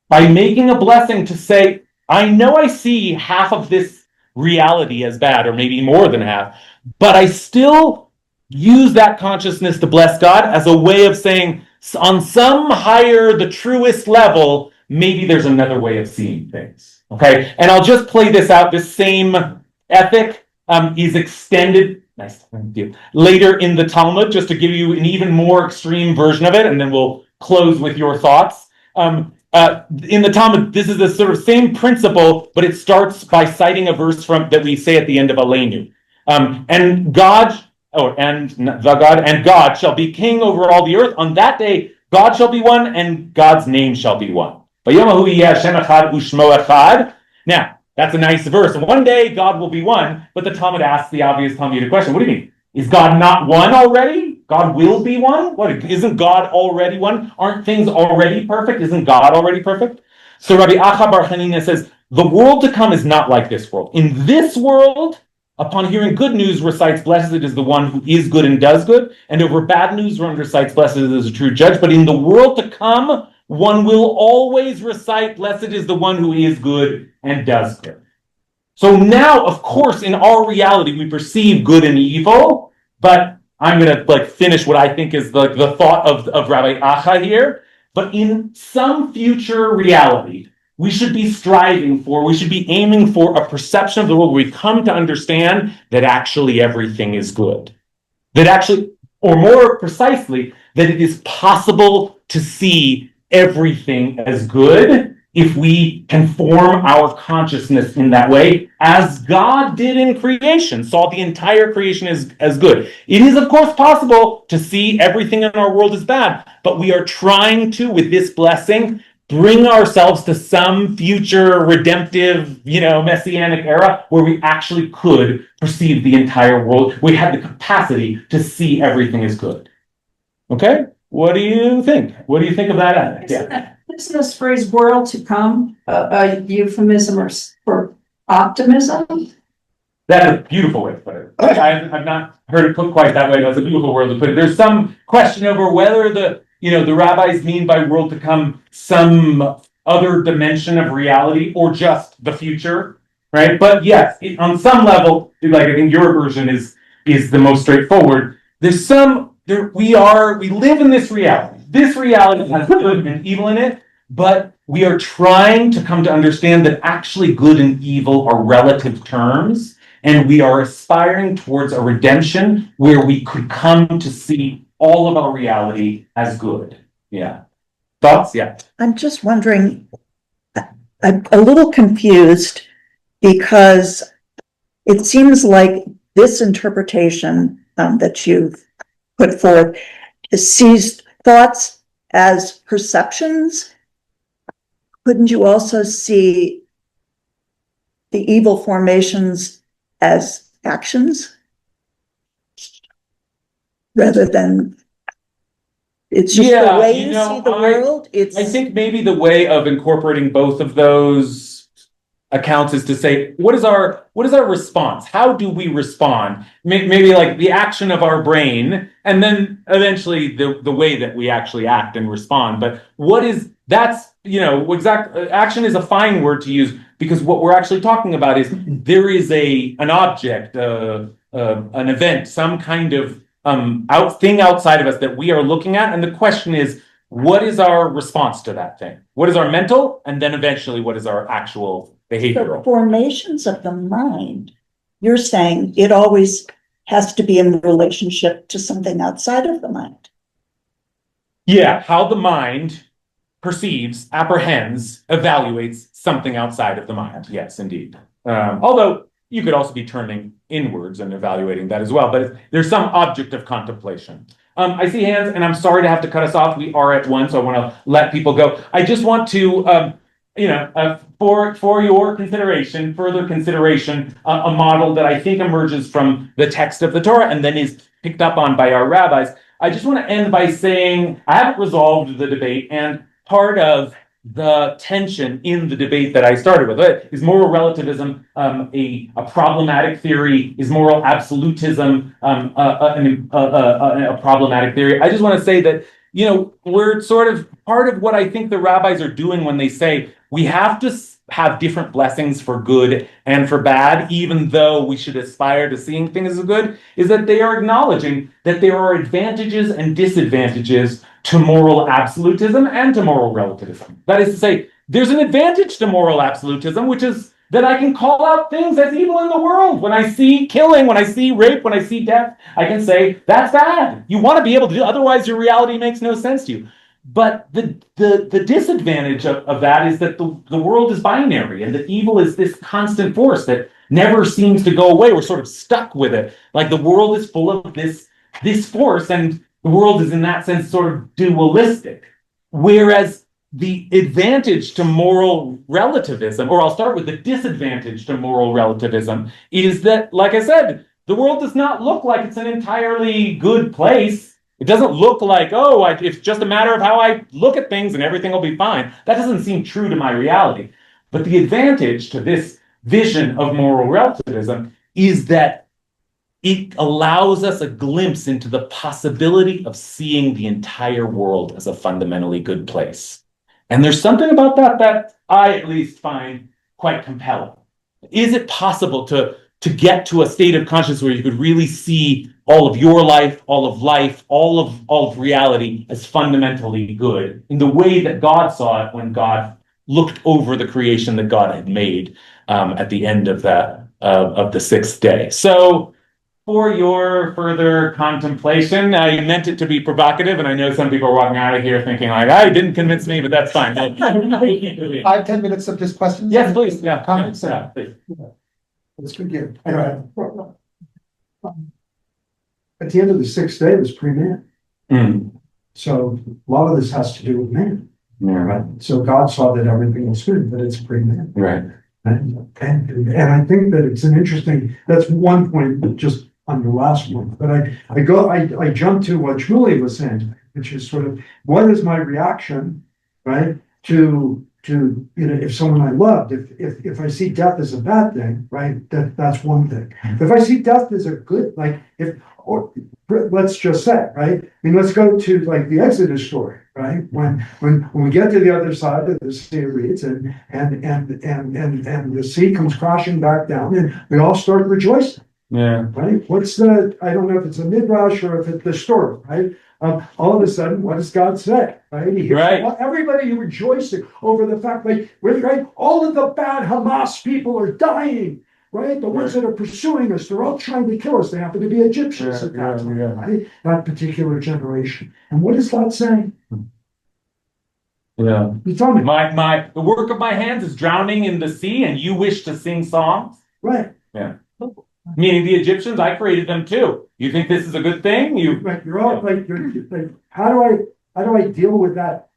by making a blessing to say, I know I see half of this reality as bad, or maybe more than half, but I still use that consciousness to bless God as a way of saying, on some higher, the truest level, maybe there's another way of seeing things. Okay, and I'll just play this out. This same ethic is extended later in the Talmud, just to give you an even more extreme version of it, and then we'll close with your thoughts. In the Talmud, this is the sort of same principle, but it starts by citing a verse that we say at the end of Aleinu. And God shall be king over all the earth. On that day, God shall be one, and God's name shall be one. Now, that's a nice verse. One day, God will be one, but the Talmud asks the obvious Talmudic question. What do you mean? Is God not one already? God will be one? What, isn't God already one? Aren't things already perfect? Isn't God already perfect? So Rabbi Acha Bar Hanina says, the world to come is not like this world. In this world, upon hearing good news, recites, blessed is the one who is good and does good. And over bad news, one recites, blessed is a true judge. But in the world to come, one will always recite, blessed is the one who is good and does good. So now, of course, in our reality, we perceive good and evil, but I'm going to finish what I think is the thought of Rabbi Acha here. But in some future reality, we should be we should be aiming for a perception of the world where we come to understand that actually everything is good. That actually, or more precisely, that it is possible to see everything as good if we can form our consciousness in that way, as God did in creation, saw the entire creation as good. It is, of course, possible to see everything in our world as bad, but we are trying to, with this blessing, bring ourselves to some future redemptive, messianic era where we actually could perceive the entire world. We have the capacity to see everything as good. Okay? What do you think? What do you think of that ethic? Yeah. Isn't this phrase world to come a euphemism for optimism? That's a beautiful way to put it. I've not heard it put quite that way. That's a beautiful word to put it. There's some question over whether the rabbis mean by world to come some other dimension of reality or just the future, right? But yes, on some level, I think your version is the most straightforward. We live in this reality. This reality has good and evil in it, but we are trying to come to understand that actually good and evil are relative terms, and we are aspiring towards a redemption where we could come to see all of our reality as good. Yeah. Thoughts? Yeah. I'm just wondering, I'm a little confused because it seems like this interpretation that you've put forth sees thoughts as perceptions. Couldn't you also see the evil formations as actions? Rather than it's just the way you see the world. I think maybe the way of incorporating both of those accounts is to say, what is our response? How do we respond? Maybe like the action of our brain, and then eventually the way that we actually act and respond. But action is a fine word to use, because what we're actually talking about is there is an object, an event, some kind of thing outside of us that we are looking at, and the question is, what is our response to that thing? What is our mental, and then eventually what is our actual behavioral? The formations of the mind, you're saying it always has to be in relationship to something outside of the mind. Yeah, how the mind perceives, apprehends, evaluates something outside of the mind. Yes, indeed. Although you could also be turning inwards and evaluating that as well, but there's some object of contemplation. I see hands, and I'm sorry to have to cut us off. We are at 1, so I want to let people go. I just want to, for your consideration, further consideration, a model that I think emerges from the text of the Torah and then is picked up on by our rabbis. I just want to end by saying I haven't resolved the debate, and part of the tension in the debate that I started with is moral relativism a problematic theory? Is moral absolutism a problematic theory? I just want to say that we're sort of part of what I think the rabbis are doing when they say we have to have different blessings for good and for bad, even though we should aspire to seeing things as good, is that they are acknowledging that there are advantages and disadvantages to moral absolutism and to moral relativism. That is to say, there's an advantage to moral absolutism, which is that I can call out things as evil in the world. When I see killing, when I see rape, when I see death, I can say, that's bad. You want to be able to do it, otherwise your reality makes no sense to you. But the disadvantage of that is that the world is binary, and that evil is this constant force that never seems to go away. We're sort of stuck with it. Like the world is full of this force, and the world is in that sense sort of dualistic. Whereas the advantage to moral relativism, or I'll start with the disadvantage to moral relativism, is that, like I said, the world does not look like it's an entirely good place. It doesn't look like, it's just a matter of how I look at things and everything will be fine. That doesn't seem true to my reality. But the advantage to this vision of moral relativism is that it allows us a glimpse into the possibility of seeing the entire world as a fundamentally good place. And there's something about that I at least find quite compelling. is it possible to get to a state of consciousness where you could really see all of your life, all of reality as fundamentally good in the way that God saw it when God looked over the creation that God had made at the end of the sixth day. So for your further contemplation, I meant it to be provocative, and I know some people are walking out of here thinking like, I didn't convince me, but that's fine. 5-10 minutes of just questions? Yes, please. Yeah. Comments? Yeah, please. Let's begin. At the end of the sixth day was pre-man. So a lot of this has to do with man. Yeah. Right? So God saw that everything was good, but it's pre-man. Right. And I think that it's an interesting, that's one point just on the last one, but I jump to what Shmuley was saying, which is sort of, what is my reaction, right? To, if someone I loved, if I see death as a bad thing, right? That's one thing. If I see death as a good, or let's just say, right? I mean, let's go to like the Exodus story, right? When we get to the other side of the sea of reeds and the sea comes crashing back down and we all start rejoicing. Yeah. Right? I don't know if it's a midrash or if it's the story, right? All of a sudden, what does God say? Right? He hears everybody rejoicing over the fact that, right, all of the bad Hamas people are dying. Right? The ones that are pursuing us, they're all trying to kill us. They happen to be Egyptians at that time, right? That particular generation. And what is God saying? Yeah. You tell me. The work of my hands is drowning in the sea, and you wish to sing songs? Right. Yeah. Meaning the Egyptians, I created them too. You think this is a good thing? You're all like, how do I deal with that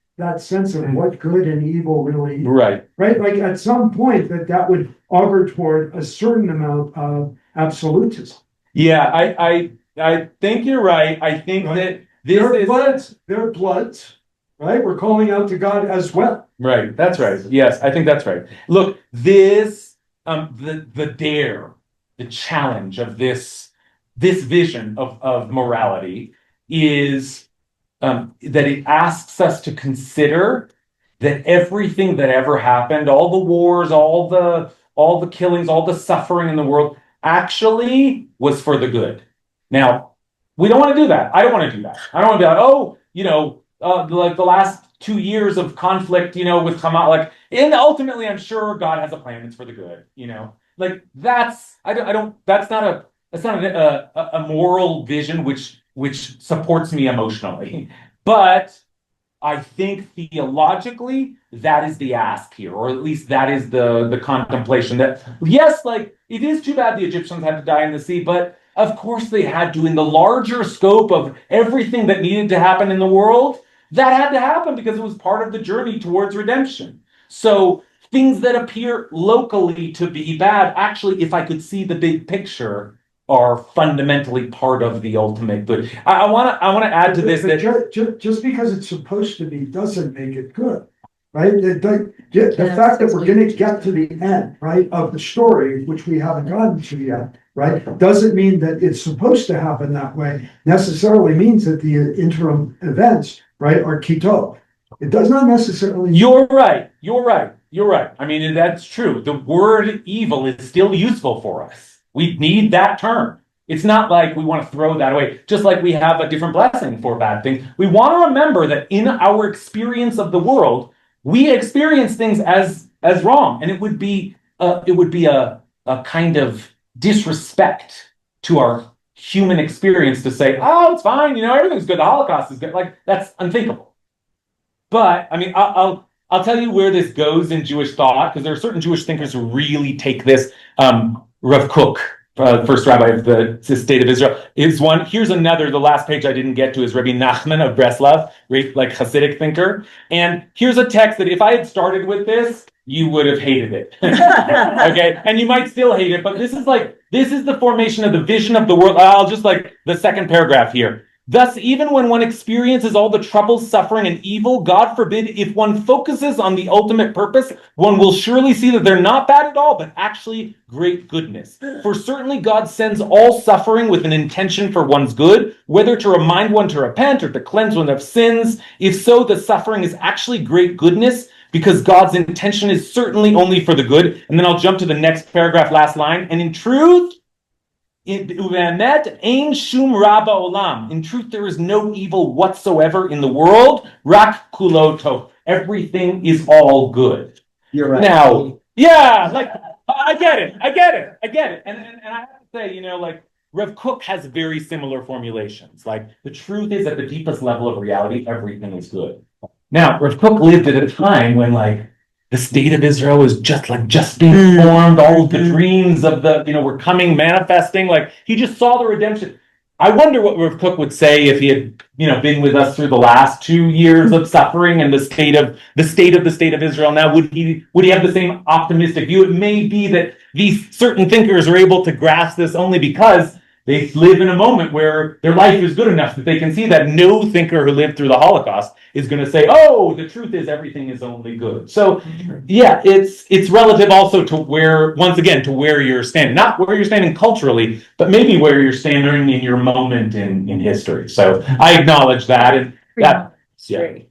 sense of what good and evil really is? Right. Right? Like at some point that would augur toward a certain amount of absolutism. Yeah, I think you're right. I think that their bloods, right? We're calling out to God as well. Right. That's right. Yes, I think that's right. Look, this the challenge of this vision of morality is that it asks us to consider that everything that ever happened, all the wars, all the killings, all the suffering in the world, actually was for the good. Now, we don't want to do that. I don't want to do that. I don't want to be like, like the last 2 years of conflict, with Hamas, and ultimately, I'm sure God has a plan. It's for the good, that's not a moral vision which supports me emotionally, but I think theologically that is the ask here, or at least that is the contemplation that yes, it is too bad the Egyptians had to die in the sea, but of course they had to in the larger scope of everything that needed to happen in the world. That had to happen because it was part of the journey towards redemption. So things that appear locally to be bad, actually, if I could see the big picture, are fundamentally part of the ultimate good. I want to add to this that just because it's supposed to be doesn't make it good, right? The fact that we're going to get to the end, right, of the story, which we haven't gotten to yet, right, doesn't mean that it's supposed to happen that way. Necessarily means that the interim events, right, are kitov. It does not necessarily. You're right. I mean, that's true. The word evil is still useful for us. We need that term. It's not like we want to throw that away, just like we have a different blessing for bad things. We want to remember that in our experience of the world, we experience things as wrong, and it would be a kind of disrespect to our human experience to say, oh, it's fine, everything's good. The Holocaust is good. That's unthinkable. But I mean, I'll tell you where this goes in Jewish thought, because there are certain Jewish thinkers who really take this. Rav Kook, first rabbi of the state of Israel, is one. Here's another. The last page I didn't get to is Rabbi Nachman of Breslov, Hasidic thinker. And here's a text that if I had started with this, you would have hated it. Okay, and you might still hate it, but this is the formation of the vision of the world. I'll just the second paragraph here. Thus, even when one experiences all the trouble, suffering, and evil, God forbid, if one focuses on the ultimate purpose, one will surely see that they're not bad at all, but actually great goodness. For certainly God sends all suffering with an intention for one's good, whether to remind one to repent or to cleanse one of sins. If so, the suffering is actually great goodness, because God's intention is certainly only for the good. And then I'll jump to the next paragraph, last line. And in truth, in truth, there is no evil whatsoever in the world. Rak kulo tov. Everything is all good. You're right. Now, yeah, like I get it. And I have to say, like Rev Kook has very similar formulations. Like the truth is, at the deepest level of reality, everything is good. Now, Rev Kook lived at a time when like the state of Israel was just being formed. All of the dreams of were coming, manifesting. Like he just saw the redemption. I wonder what Rav Kook would say if he had, been with us through the last 2 years of suffering and the state of Israel. Now, would he have the same optimistic view? It may be that these certain thinkers are able to grasp this only because they live in a moment where their life is good enough that they can see that no thinker who lived through the Holocaust is going to say, "Oh, the truth is everything is only good." So, yeah, it's relative also to where you're standing, not where you're standing culturally, but maybe where you're standing in your moment in history. So I acknowledge that, and that. Yeah.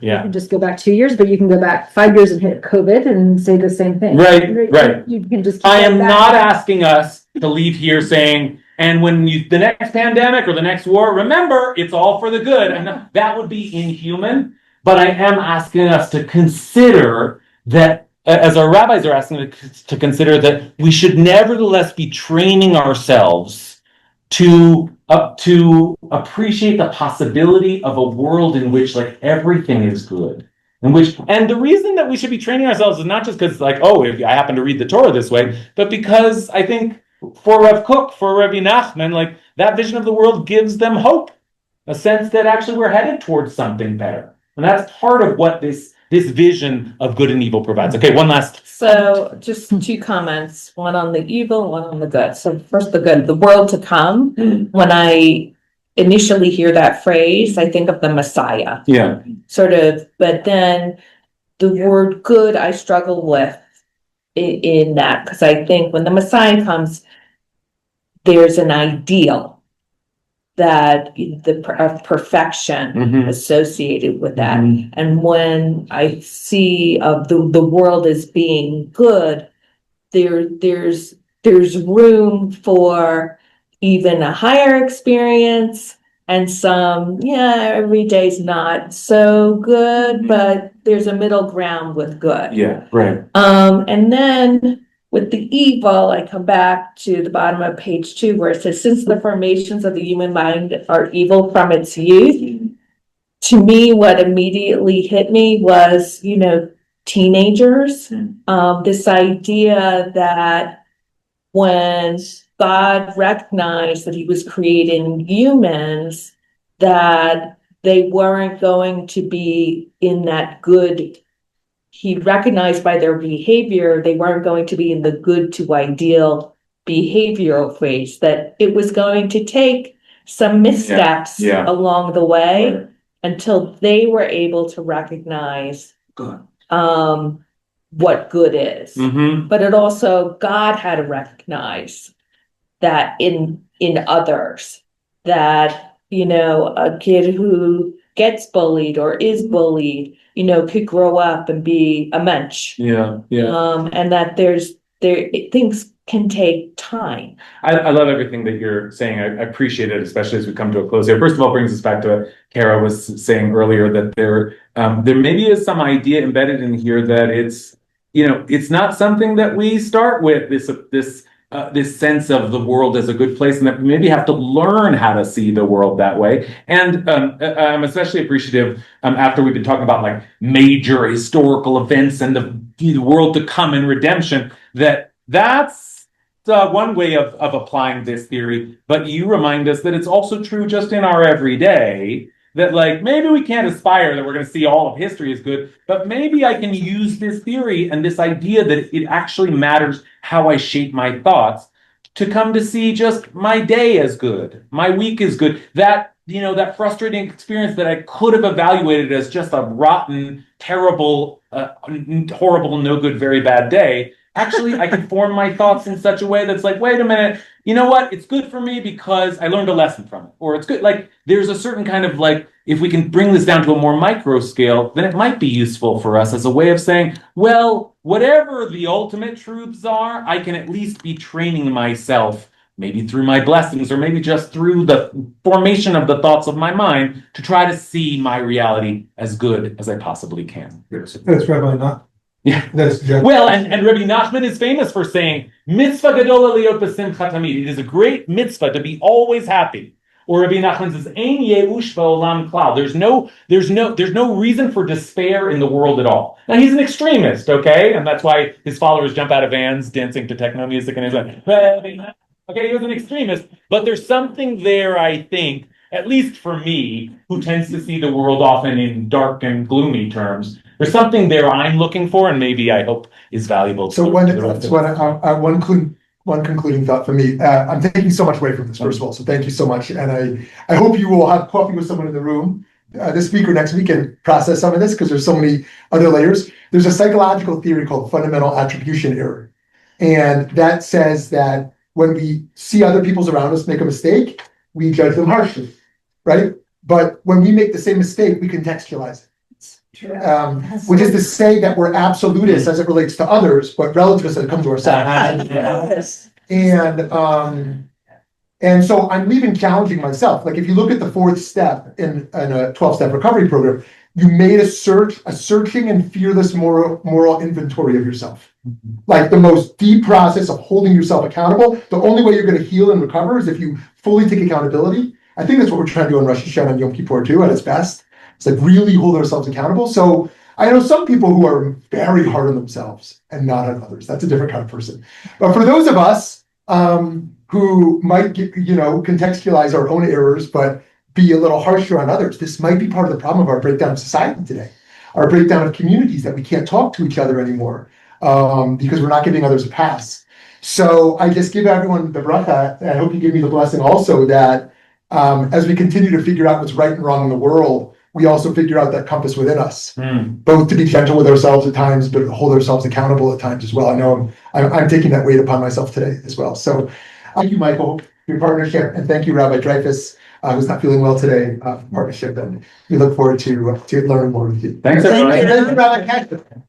You can just go back 2 years, but you can go back 5 years and hit COVID and say the same thing. Right. You can just. I am not asking us to leave here saying, and when the next pandemic or the next war, remember, it's all for the good. And that would be inhuman. But I am asking us to consider that, as our rabbis are asking to consider, that we should nevertheless be training ourselves to appreciate the possibility of a world in which like everything is good. And the reason that we should be training ourselves is not just because like, if I happen to read the Torah this way, but because I think for Rev Kook, for Rabbi Nachman, like that vision of the world gives them hope, a sense that actually we're headed towards something better. And that's part of what this vision of good and evil provides. Okay, one last. So just 2 comments, one on the evil, one on the good. So first, the good, the world to come. When I initially hear that phrase, I think of the Messiah. Yeah. Sort of, but then the word good I struggle with in that, because I think when the Messiah comes, there's an ideal that of perfection associated with that. And when I see of the world as being good, there's room for even a higher experience and some, every day's not so good, but there's a middle ground with good. Yeah, right. And then with the evil, I come back to the bottom of page 2 where it says, since the formations of the human mind are evil from its youth, to me, what immediately hit me was, teenagers. This idea that when God recognized that he was creating humans, that they weren't going to be in that good. He recognized by their behavior, they weren't going to be in the good to ideal behavioral phase, that it was going to take some missteps along the way until they were able to recognize what good is. But it also, God had to recognize that in others, that, a kid who gets bullied or is bullied, could grow up and be a mensch. And that things can take time. I love everything that you're saying. I appreciate it, especially as we come to a close here. First of all, brings us back to what Kara was saying earlier, that there maybe is some idea embedded in here that it's not something that we start with, this sense of the world as a good place, and that we maybe have to learn how to see the world that way. And I'm especially appreciative after we've been talking about like major historical events and the world to come and redemption, that's one way of applying this theory. But you remind us that it's also true just in our everyday, that like maybe we can't aspire that we're going to see all of history as good, but maybe I can use this theory and this idea that it actually matters how I shape my thoughts to come to see just my day as good, my week is good. That that frustrating experience that I could have evaluated as just a rotten, terrible, horrible, no good, very bad day. Actually, I can form my thoughts in such a way that's like, wait a minute, you know what? It's good for me because I learned a lesson from it. Or it's good, like, there's a certain kind of like, if we can bring this down to a more micro scale, then it might be useful for us as a way of saying, well, whatever the ultimate truths are, I can at least be training myself, maybe through my blessings, or maybe just through the formation of the thoughts of my mind, to try to see my reality as good as I possibly can. That's Rabbi Not. Yeah. That's Well, and Rabbi Nachman is famous for saying, mitzvah gadola liot b'simcha tamid. It is a great mitzvah to be always happy. Or Rabbi Nachman says, ein yeush ba'olam klal. There's no reason for despair in the world at all. Now he's an extremist, okay? And that's why his followers jump out of vans dancing to techno music and he's like, okay, he was an extremist. But there's something there, I think, at least for me, who tends to see the world often in dark and gloomy terms. There's something there I'm looking for, and maybe I hope is valuable. So one concluding thought for me. I'm taking so much away from this, first of all, so thank you so much. And I hope you will have coffee with someone in the room this week or next week and process some of this, because there's so many other layers. There's a psychological theory called fundamental attribution error. And that says that when we see other people's around us make a mistake, we judge them harshly, right? But when we make the same mistake, we contextualize it. Which is to say that we're absolutists as it relates to others, but relativists as it comes to ourselves. And so I'm leaving challenging myself. Like if you look at the fourth step in a 12-step recovery program, you made a searching and fearless moral inventory of yourself. Like the most deep process of holding yourself accountable. The only way you're going to heal and recover is if you fully take accountability. I think that's what we're trying to do on Rosh Hashanah and Yom Kippur too, at its best. It's like really hold ourselves accountable. So I know some people who are very hard on themselves and not on others. That's a different kind of person. But for those of us who might contextualize our own errors, but be a little harsher on others, this might be part of the problem of our breakdown of society today. Our breakdown of communities, that we can't talk to each other anymore because we're not giving others a pass. So I just give everyone the bracha, and I hope you give me the blessing also that as we continue to figure out what's right and wrong in the world, we also figure out that compass within us, both to be gentle with ourselves at times, but hold ourselves accountable at times as well. I know I'm taking that weight upon myself today as well. So thank you, Michael, for your partnership, and thank you, Rabbi Dreyfus, who's not feeling well today, for partnership, and we look forward to learning more with you. Thanks, everyone. Thank you, Rabbi Kasher.